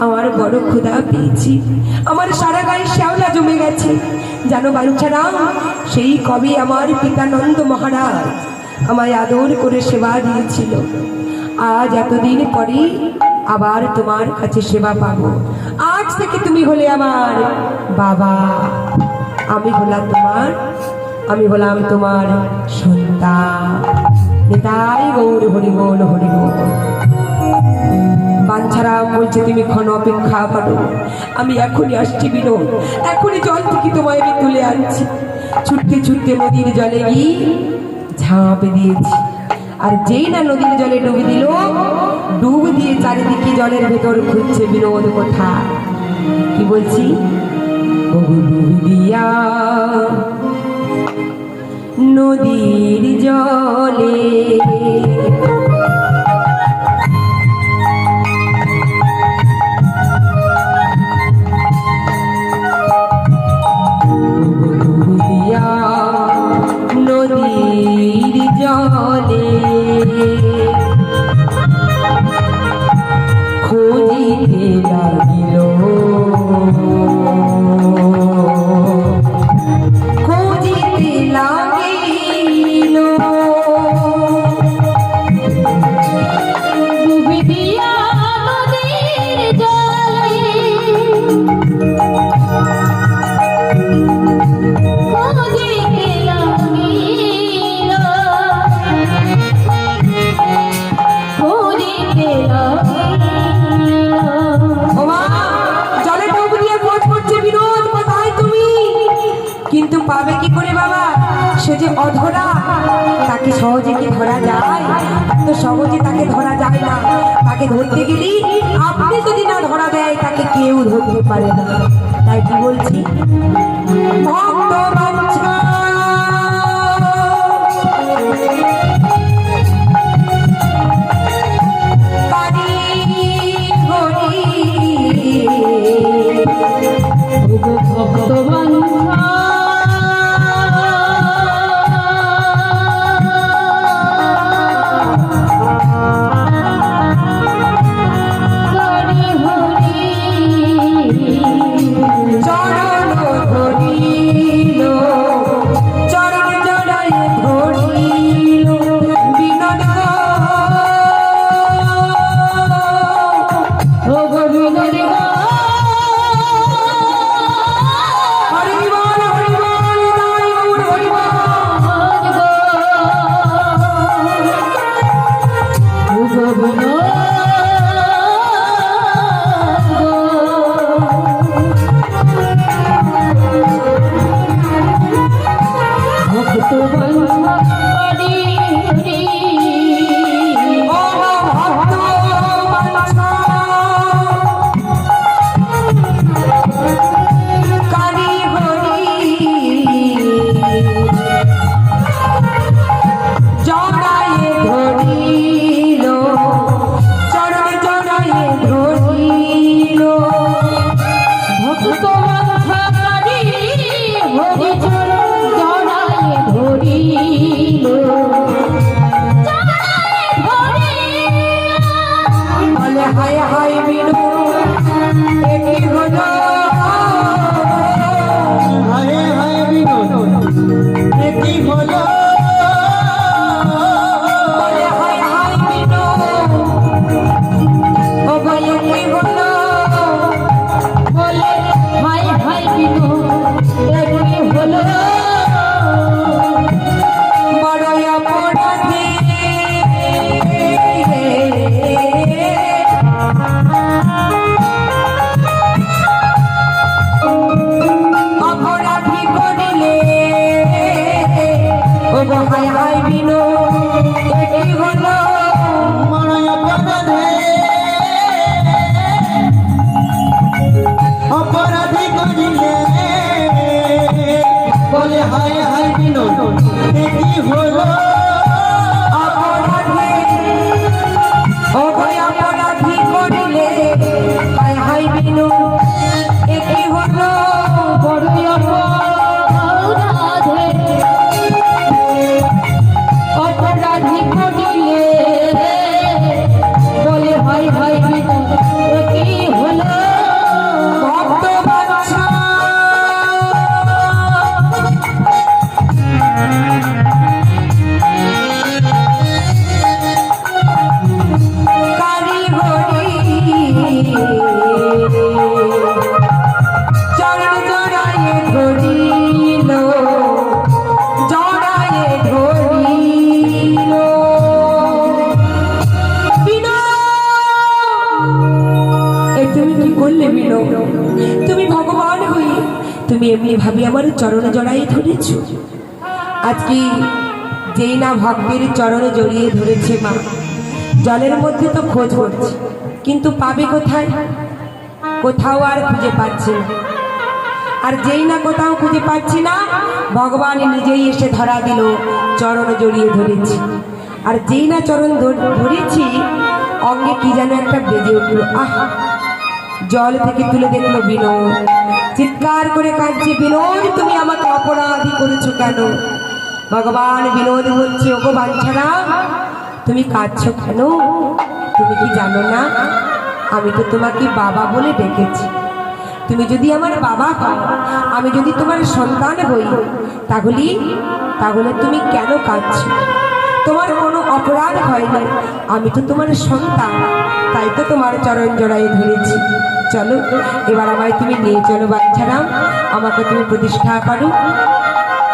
আমার বড় ক্ষুধা পেয়েছি, আমার সারা গায়ে শ্যাওলা জমে গেছে। জানো বাঞ্ছারাও, সেই কবে আমার পিতানন্দ মহারাজ আমায় আদর করে সেবা দিয়েছিল। আজ এতদিন পরে আবার তোমার কাছে সেবা পাবো। আজ থেকে তুমি হলে আমার বাবা, আমি হলাম তোমার সন্তান। নিতাই গৌর হরি বল, হরি বল। বাঞ্ছারাম বলছে তুমি ক্ষণ অপেক্ষা করো, আমি এখনই আসছি বিনো, এখনই জল থেকে তোমায় আমি তুলে আনছি। ছুটতে ছুটতে নদীর জলে গিয়ে ঝাঁপ দিয়েছি, আর যেই না নদীর জলে ডুবে দিল, ডুব দিয়ে চারিদিকে জলের ভেতর খুঁজছে বিনোদ কোথায়। কি বলছি, ডুব দিয়া নদীর জলে নদীর জলে খুঁজিতে লাগিল, খুঁজিতে লাগিল। ডুবে দিয়া নদীর জলে খুঁজিতে লাগিল, খুঁজিতে লাগিল। ওমা, জলে ডুব দিয়ে খোঁজ করছে বিনোদ, কোথায় তুমি? কিন্তু পাবে কি করে বাবা, সে যে অধরা, তাকে সহজে কি ধরা যায়? তো সহজে তাকে ধরা যায় না। তাকে ধরতে গেলে আপনি যদি না ধরা দেয়, তাকে কেউ ধরতে পারে না। তাই কি বলছি, ভক্ত বাঞ্ছা পানি হরি ভগবান হরি হরি চরণ ধরিল তুমি এমনি ভাবে আমার চরণে জড়াই ধরেছ। আজকে যেই না ভক্তের চরণে জড়িয়ে ধরেছে মা, জলের মধ্যে তো খোঁজ করছে, কিন্তু পাবে কোথায়? কোথাও আর খুঁজে পাচ্ছি না। আর যেই না কোথাও খুঁজে পাচ্ছি না, ভগবান নিজেই এসে ধরা দিল, চরণ জড়িয়ে ধরেছি। আর যেই না চরণ ধরেছি, অঙ্গে কি যেন একটা বেজে উঠলো। আহ! জল থেকে তুলে দেখলো বিনোদ, চিৎকার করে কাঁদছে, বিনোদ তুমি আমাকে অপরাধী করেছো কেন? ভগবান বিনোদ বলছে, ওগো বাঞ্ছারাম, তুমি কাঁদছো কেন? তুমি কি জানো না আমি তো তোমাকে বাবা বলে ডেকেছি। তুমি যদি আমার বাবা হও, আমি যদি তোমার সন্তান হই, তাহলে তুমি কেন কাঁদছো? তোমার কোনো অপরাধ হয়নি, আমি তো তোমার সন্তান, তাই তো তোমার চরণ জড়াই ধরেছি। চলো এবার আমায় তুমি নিয়ে চলো বাঞ্ছারাম, আমাকে তুমি প্রতিষ্ঠা করো।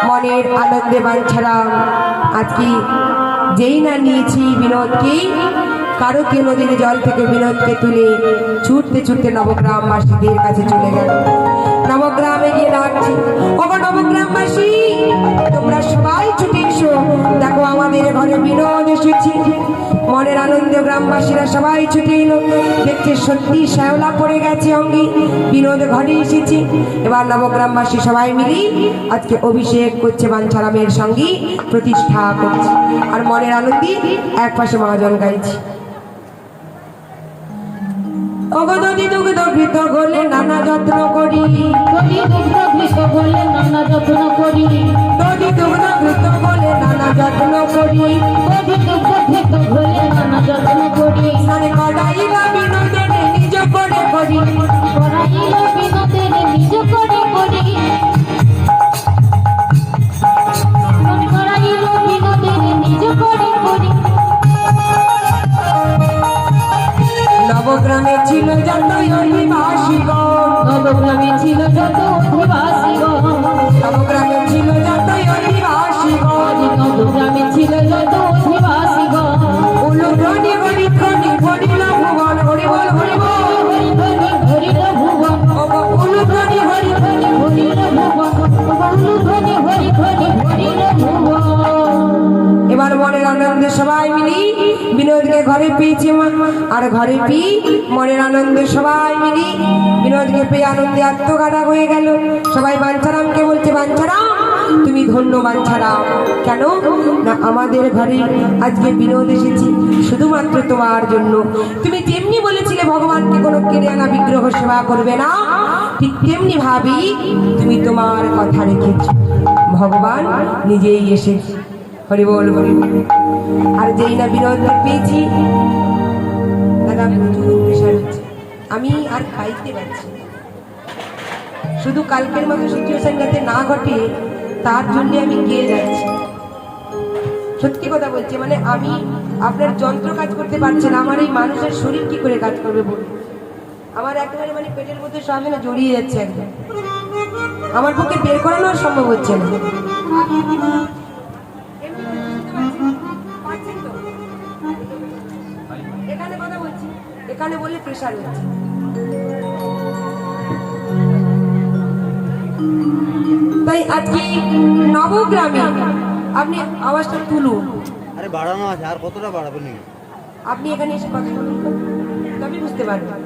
মনের আনন্দে বাঞ্ছারাম আজকে যেই না নিয়েছি বিনোদকে, কারো কে নদীর জল থেকে বিনোদকে তুলে ছুটতে ছুটতে নবগ্রামবাসীদের কাছে চলে গেল। নবগ্রামে গিয়ে ডাকছে, ওগো নবগ্রামবাসী, তোমরা সবাই ছুটে এসো, দেখো আমাদের ঘরে বিনোদ এসেছে। মনের আনন্দে গ্রামবাসীরা সবাই ছুটে এলো, দেখছে সত্যি শ্যাওলা পড়ে গেছে অঙ্গে, বিনোদ ঘরে এসেছে। এবার নবগ্রামবাসী সবাই মিলি আজকে অভিষেক করছে, বাঞ্ছারামের সঙ্গে প্রতিষ্ঠা করছে। আর মনের আনন্দে এক পাশে মহাজন গাইছে, ওগো নদী দুগ্ধ ঘৃত গোলে নানা যত্ন করি, নদী দুগ্ধ ঘৃত গোলে নানা যত্ন করি, নদী দুগ্ধ ঘৃত গোলে নানা যত্ন করি, নদী দুগ্ধ ঘৃত গোলে নানা যত্ন করি, স্নানে করাইলা বিনোদের নিজ করে করি, করাইল বিনোদের নিজ করে করি, করাইল বিনোদের নিজ করে করি। নবগ্রামে ছিল যত অধিবাসীগণ, নবগ্রামে ছিল যত অধিবাসীগণ, নবগ্রামে ছিল যত অধিবাসীগণ, নবগ্রামে ছিল যত অধিবাসীগণ, উলুধ্বনি হরিধ্বনি ভরিল ভুবন, হরি বল হরি বল, হরিধ্বনি হরিল ভুবন, উলুধ্বনি হরিধ্বনি হরিল ভুবন, হরিধ্বনি হরিধ্বনি হরিল ভুবন। এবার মনের আনন্দে সবাই মিলি বিনোদকে ঘরে পেয়েছে মা, আর ঘরে পেয়ে মনের আনন্দে সবাই মিলি বিনোদকে পেয়ে আনন্দে আত্মগাঢ়া হয়ে গেল। সবাই বাঞ্ছারামকে বলছে, বাঞ্ছারাম তুমি ধন্য বাঞ্ছারাম। কেন না আমাদের ঘরে আজকে বিনোদ এসেছি শুধুমাত্র তোমার জন্য। তুমি যেমনি বলেছিলে ভগবানকে কোনো কেড়ে আনা বিগ্রহ সেবা করবে না, ঠিক তেমনি ভাবি তুমি তোমার কথা রেখেছ, ভগবান নিজেই এসেছে। হরি বল হরি বল। আর যেই না বিনোদকে পেয়েছি, দাদা প্রচুর প্রেশার হচ্ছে, আমি আর খাইতে পারছি না। শুধু কালকের মতো সিচুয়েশন যাতে না ঘটে তার জন্য আমি গিয়ে যাচ্ছি। সত্যি কথা বলছি, মানে আমি আপনার যন্ত্র কাজ করতে পারছি না, আমার এই মানুষের শরীর কি করে কাজ করবে বলুন? আমার একেবারে মানে পেটের মধ্যে সব যেন জড়িয়ে যাচ্ছে একদম, আমার পক্ষে বের করানো আর সম্ভব হচ্ছে না। এখানে কথা বলছি, এখানে বলে প্রেশার হচ্ছে। তাই আজকে নবগ্রামে আপনি আওয়াজটা তুলুন। আরে বাড়ানো আছে, আর কতটা বাড়াবেন নাকি? আপনি এখানে এসে কথা বলুন, তবে বুঝতে পারবেন।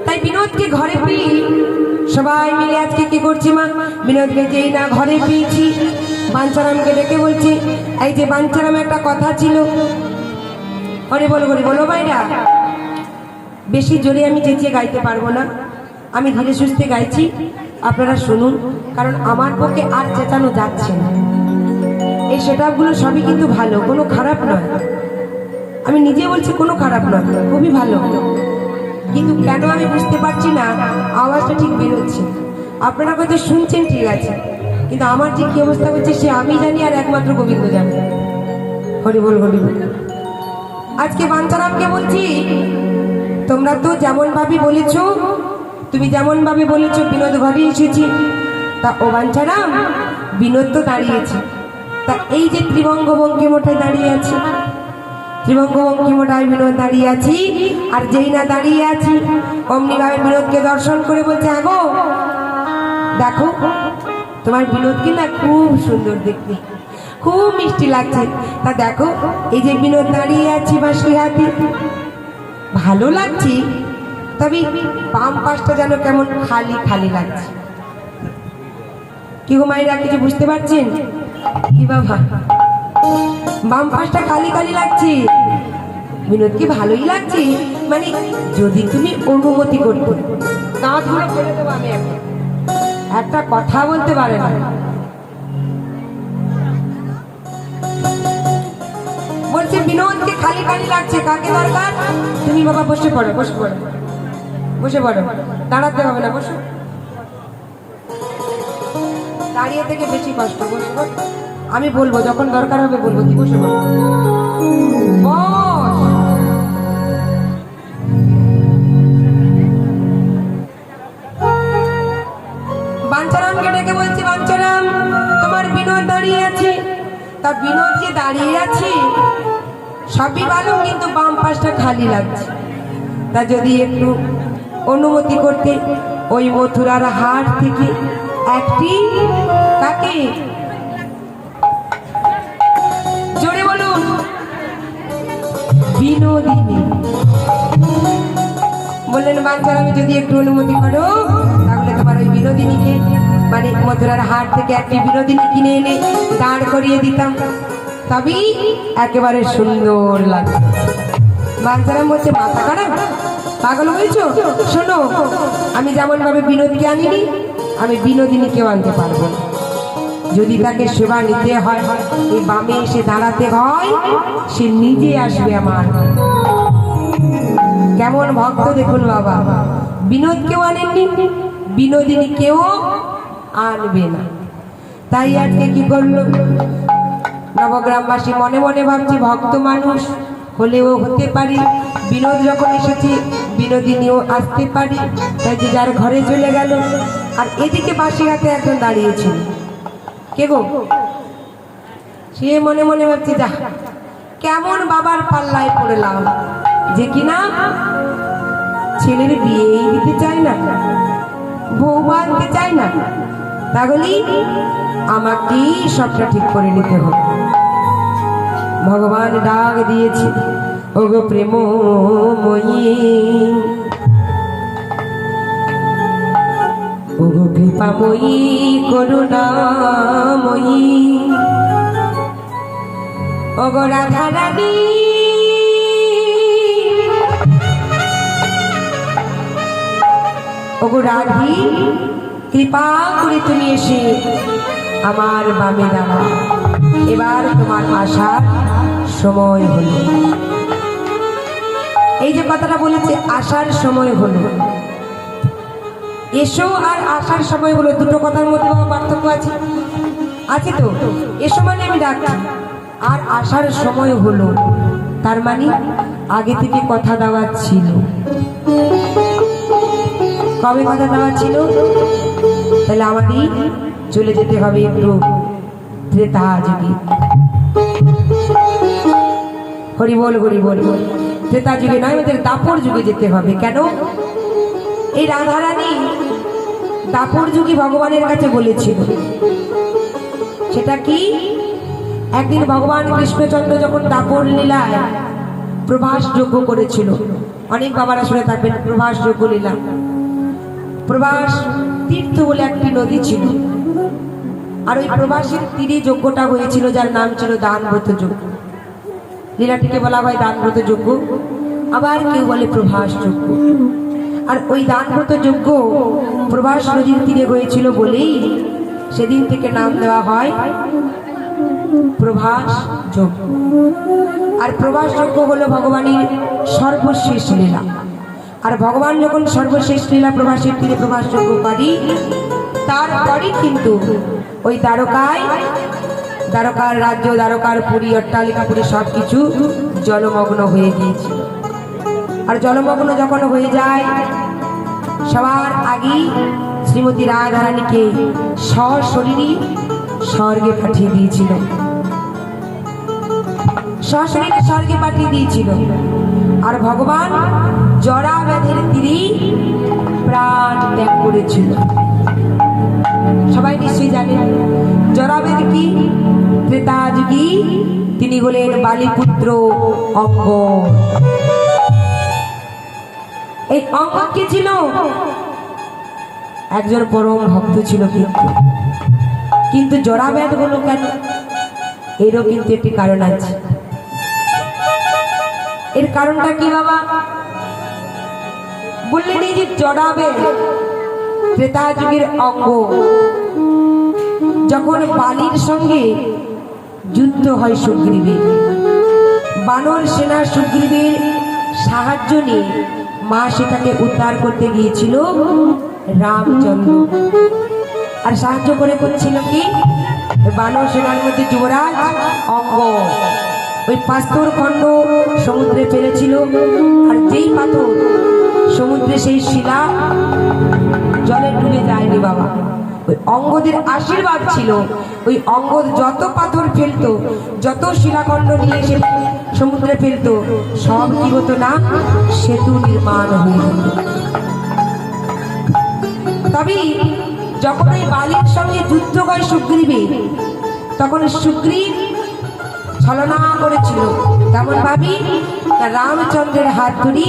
তাই বিনোদকে ঘরে পেয়ে সবাই মিলে আজকে কি করছি মা, বিনোদকে যেই না ঘরে পেয়েছি বাঞ্ছারামকে ডেকে বলছি, এই যে বাঞ্ছারাম একটা কথা ছিল। আরে বলো বলি বলো ভাইরা, বেশি জোরে আমি চেঁচিয়ে গাইতে পারবো না, আমি ধীরে সুস্থে গাইছি, আপনারা শুনুন, কারণ আমার পক্ষে আর চেঁচানো যাচ্ছে না। এই সেটআপগুলো সবই কিন্তু ভালো, কোনো খারাপ নয়, আমি নিজে বলছি কোনো খারাপ নয়, খুবই ভালো, কিন্তু কেন আমি বুঝতে পারছি না আওয়াজটা ঠিক বেরোচ্ছে। আপনারা হয়তো শুনছেন ঠিক আছে, কিন্তু আমার যে কি অবস্থা হচ্ছে সে আমি জানি আর একমাত্র গোবিন্দ জানে। হরি বল হরি বল। আজকে বাঞ্ছারামকে বলছি, তোমরা তো যেমন ভাবে বলেছো, তুমি যেমন ভাবে বলেছো বিনোদ ঘরে এসেছি, তা ও বাঞ্ছারাম বিনোদ তো দাঁড়িয়েছে, তা এই যে ত্রিভঙ্গ ভঙ্গি মোটায় দাঁড়িয়ে আছে, ত্রিভঙ্গমঙ্কিমটায় বিনোদ দাঁড়িয়ে আছি, আর যেই না দাঁড়িয়ে আছি অমনি ভাবে বিনোদকে দর্শন করে বলছে, আগো দেখো তোমার বিনোদকে না খুব সুন্দর দেখতে, খুব মিষ্টি লাগছে। তা দেখো এই যে বিনোদ দাঁড়িয়ে আছি বাঁশি হাতে, ভালো লাগছে, তবে বাম পাশটা যেন কেমন খালি খালি লাগছে। কি গো মায়েরা, কিছু বুঝতে পারছেন? কি বাবা, বাম পাশটা খালি খালি লাগছে। বিনোদ কি ভালোই লাগছে, মানে যদি তুমি অনুমতি করতে, দাঁতগুলো ফেলে দেবো আমি এখন, একটা কথা বলতে পারে না। বলছে বিনোদকে খালি খালি লাগছে, কাকে দরকার? তুমি বাবা বসে পড়ো, বসে পড়ো, বসে পড়ো, দাঁড়াতে হবে না, বসো। দাঁড়িয়ে থেকে বেশি কষ্ট, বসে পড়ো। আমি বলবো, যখন দরকার হবে বলবো, কি বসে পড়ো, বস। বাঞ্ছারামকে ডেকে বলছি, বাঞ্ছারাম তোমার বিনোদ দাঁড়িয়ে আছে। তা বিনোদ যে দাঁড়িয়ে আছে সবই ভালো, কিন্তু বাম পাশটা খালি লাগছে, তা যদি একটু অনুমতি করতে ওই মথুরার হাট থেকে একটি, কাকে জোরে বলুন, বিনোদিনী। বললেন বাঞ্ছারামে যদি একটু অনুমতি করো, তাহলে তোমার ওই বিনোদিনীকে, মানে মথুরার হাট থেকে একটি বিনোদিনী কিনে এনে দাঁড় করিয়ে দিতাম, তবেই একেবারে সুন্দর লাগবে। বাঞ্ছারাম বলছে, মাথা খারাপ, পাগল হয়েছ? শোনো, আমি যেমন ভাবে বিনোদকে আনিনি, আমি বিনোদিনীকেও আনতে পারবো না। যদি তাকে সেবা নিতে হয়, এই বামে এসে দাঁড়াতে হয়, সে নিজে আসবে আমার। কেমন ভক্ত দেখুন বাবা, বিনোদকেও আনেননি, বিনোদিনীকেও আনবে না। তাই আজকে কি করলো নবগ্রামবাসী, মনে মনে ভাবছি ভক্ত মানুষ হলেও হতে পারি, বিনোদ যখন এসেছে বিনোদিনীও আসতে পারি, তাই যে যার ঘরে চলে গেল। আর এদিকে বাঁশি হাতে একজন দাঁড়িয়েছিল, কে গো? সে মনে মনে ভাবছে, যা কেমন বাবার পাল্লায় পড়লাম, যে কিনা ছেলের বিয়েই দিতে চায় না, বউ আনতে চায় না, তাহলে আমাকেই সবটা ঠিক করে নিতে হবে। ভগবান ডাক দিয়েছে, ওগো প্রেমময়ী, ওগো কৃপাময়ী, করুণাময়ী, ওগো রাধা রানী, ওগো রাধি, কৃপা করে তুমি এসে আমার বামে দাঁড়াও, এবার তোমার আসার সময় হলো। এই যে কথাটা বলেছে, আসার সময় হলো, এসো আর আসার সময় হলো, দুটো কথার মধ্যে বাবা পার্থক্য আছে, আছে তো? এসো মানে আমি ডাকছি, আর আসার সময় হলো তার মানে আগে থেকে কথা দেওয়া ছিল। কবে কথা দেওয়া ছিল? তাহলে আমাদের চলে যেতে হবে একটু ত্রেতা যুগে। হরি বল, হরি বল। ত্রেতা যুগে নয়, আমাদের দাপর যুগে যেতে হবে। কেন? এই রাধারানী দাপর যুগে ভগবানের কাছে বলেছিল, সেটা কি? একদিন ভগবান কৃষ্ণচন্দ্র যখন দাপর লীলায় প্রভাস যজ্ঞ করেছিল, অনেক বাবারা শুনে থাকবেন প্রভাস যজ্ঞ লীলা। প্রভাস তীর্থ বলে একটি নদী ছিল, আর ওই প্রভাসের তীরে যজ্ঞটা হয়েছিল, যার নাম ছিল দানব্রত যজ্ঞ। লীলাটিকে বলা হয় দানব্রত যজ্ঞ, আবার কেউ বলে প্রভাস যজ্ঞ। আর ওই দানব্রত যজ্ঞ প্রভাস নদীর তীরে হয়েছিল বলেই সেদিন থেকে নাম দেওয়া হয় প্রভাস যজ্ঞ। আর প্রভাস যজ্ঞ হলো ভগবানের সর্বশেষ লীলা। আর ভগবান যখন সর্বশেষ লীলা প্রভাসের তীরে প্রভাস যজ্ঞ করি, তারপরে কিন্তু ওই দ্বারকার রাজ্য, দ্বারকার পুরী, অট্টালিকাপুরী সব কিছু জলমগ্ন হয়ে গিয়েছিল। আর জলমগ্ন যখন হয়ে যায়, সবার আগেই শ্রীমতী রাধারানীকে সশরীরী স্বর্গে পাঠিয়ে দিয়েছিল। সশরীরে স্বর্গে পাঠিয়ে দিয়েছিল। আর ভগবান জরা ব্যাধির তীরে প্রাণ ত্যাগ করেছিল। সবাই নিশ্চয়ই জানেন জরাবেদ কি? ত্রেতা যুগী তিনি হলেন বালিপুত্র অঙ্গ। এই অঙ্গ কে ছিল? একজন পরম ভক্ত ছিল। কিন্তু জরাবেদ হলো কেন? এরও কিন্তু একটি কারণ আছে। এর কারণটা কি বাবা? বললেন এই যে জরাবেদ ত্রেতা যুগের অঙ্গ, যখন বালির সঙ্গে যুদ্ধ হয় সুগ্রীবের, বানর সেনা সুগ্রীবের সাহায্য নিয়ে মা সীতাকে উদ্ধার করতে গিয়েছিল রামচন্দ্র। আর সাহায্য করছিল কি? বানর সেনার মধ্যে যুবরাজ অঙ্গ ওই পাথর খণ্ড সমুদ্রে ফেলেছিল। আর যেই পাথর সমুদ্রে, সেই শিলা জলে ডুবে যায়নি বাবা। ওই অঙ্গদের আশীর্বাদ ছিল। ওই অঙ্গদ যত পাথর ফেলতো, যত শিলাখণ্ড নিয়ে এসে সমুদ্রে ফেলতো, সব কি হতো না? সেতু নির্মাণ হয়ে যেত। তবে যখন ওই বালির সঙ্গে যুদ্ধ হয় সুগ্রীবের, তখন সুগ্রীব ছলনা করেছিল। তেমন ভাবি রামচন্দ্রের হাত ধরি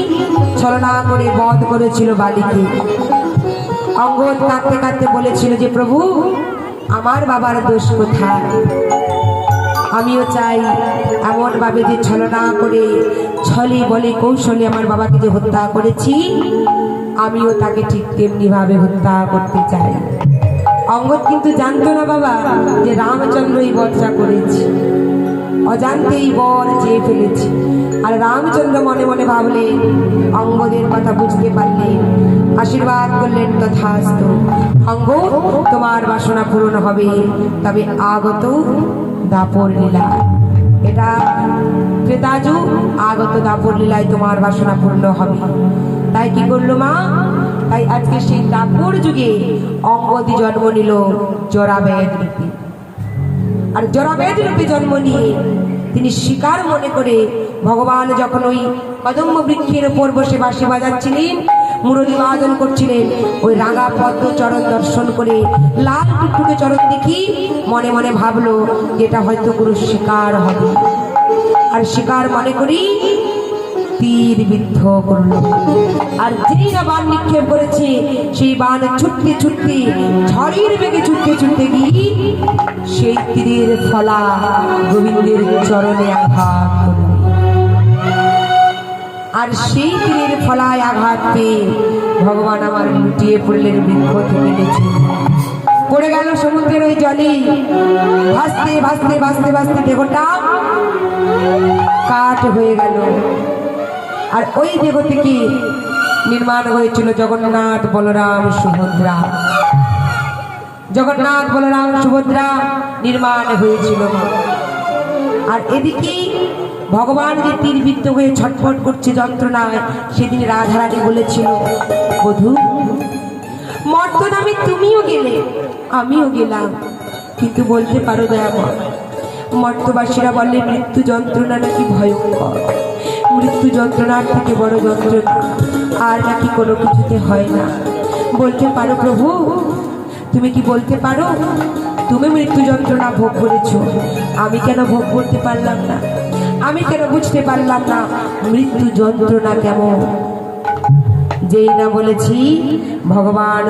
ছলনা করে বধ করেছিল বালিকে। অঙ্গদ কাঁদতে কাঁদতে বলেছিল যে প্রভু, আমার বাবার দোষ কোথায়? আমিও চাই এমন ভাবে যে ছলনা করে, ছলে বলে কৌশলে আমার বাবাকে যে হত্যা করেছি, আমিও তাকে ঠিক তেমনি ভাবে হত্যা করতে চাই। অঙ্গদ কিন্তু জানতো না বাবা যে রামচন্দ্র এই বধটা করেছে। অজান্তেই বর চেয়ে ফেলেছে। আর রামচন্দ্র মনে মনে ভাবলেন, অঙ্গদের কথা বুঝতে পারলেন, আশীর্বাদ করলেন তথাস্তু। অঙ্গ, তোমার বাসনা পূরণ হবে, তবে আগত দাপর লীলা। এটা ত্রেতাযুগ, আগত দাপর লীলায় তোমার বাসনা পূর্ণ হবে। তাই কি করলো মা? তাই আজকে সেই দাপর যুগে অঙ্গদি জন্ম নিল জরাবেদ রূপে। আর জরাবেদ রূপে জন্ম নিয়ে তিনি শিকার মনে করে ভগবান যখন ওই কদম্ব বৃক্ষের উপর বসে বাঁশি বাজাচ্ছিলেন, মুরলী বাদন করছিলেন, ওই রাঙা পদ্ম চরণ দর্শন করে লাল টুকটুকে চরণ দেখি মনে মনে ভাবলো যেটা হয়তো কোনো শিকার হবে। আর শিকার মনে করি তীর বিদ্ধ করলো। আর যেই না বান নিক্ষেপ করেছে, সেই বান ছুটতে ছুটতে ঝড়ের বেগে ছুটতে ছুটতে গিয়ে সেই তীরের ফলা গোবিন্দের চরণে আঘাত করল। আর সেই তীরের ফলায় আঘাত পেয়ে ভগবান আমার লুটিয়ে পড়লেন বৃক্ষ থেকে নিচে, পড়ে গেল সমুদ্রের ওই জলে। ভাসতে ভাসতে ভাসতে ভাসতে দেহটা কাঠ হয়ে গেল। আর ওই দেহ থেকে নির্মাণ হয়েছিল জগন্নাথ বলরাম সুভদ্রা। জগন্নাথ বলরাম সুভদ্রা নির্মাণ হয়েছিল। আর এদিকে ভগবান যে তীরবিদ্ধ হয়ে ছটফট করছে যন্ত্রণায়, সেদিন রাধারানী বলেছিল, বধূ মর্ত নামে তুমিও গেলে, আমিও গেলাম, কিন্তু বলতে পারো দয়াময়, মর্তবাসীরা বলে মৃত্যু যন্ত্রণা নাকি ভয়ঙ্কর, মৃত্যু যন্ত্রণার থেকে বড় যন্ত্রণা আর নাকি কোনো কিছুতে হয় না। বলতে পারো প্রভু, তুমি কি বলতে পারো? তুমি মৃত্যু যন্ত্রণা ভোগ করেছো, আমি কেন ভোগ করতে পারলাম না? আমি কেন বুঝতে পারলাম না মৃত্যু যন্ত্রণা কেমন? যেই না বলেছি ভগবান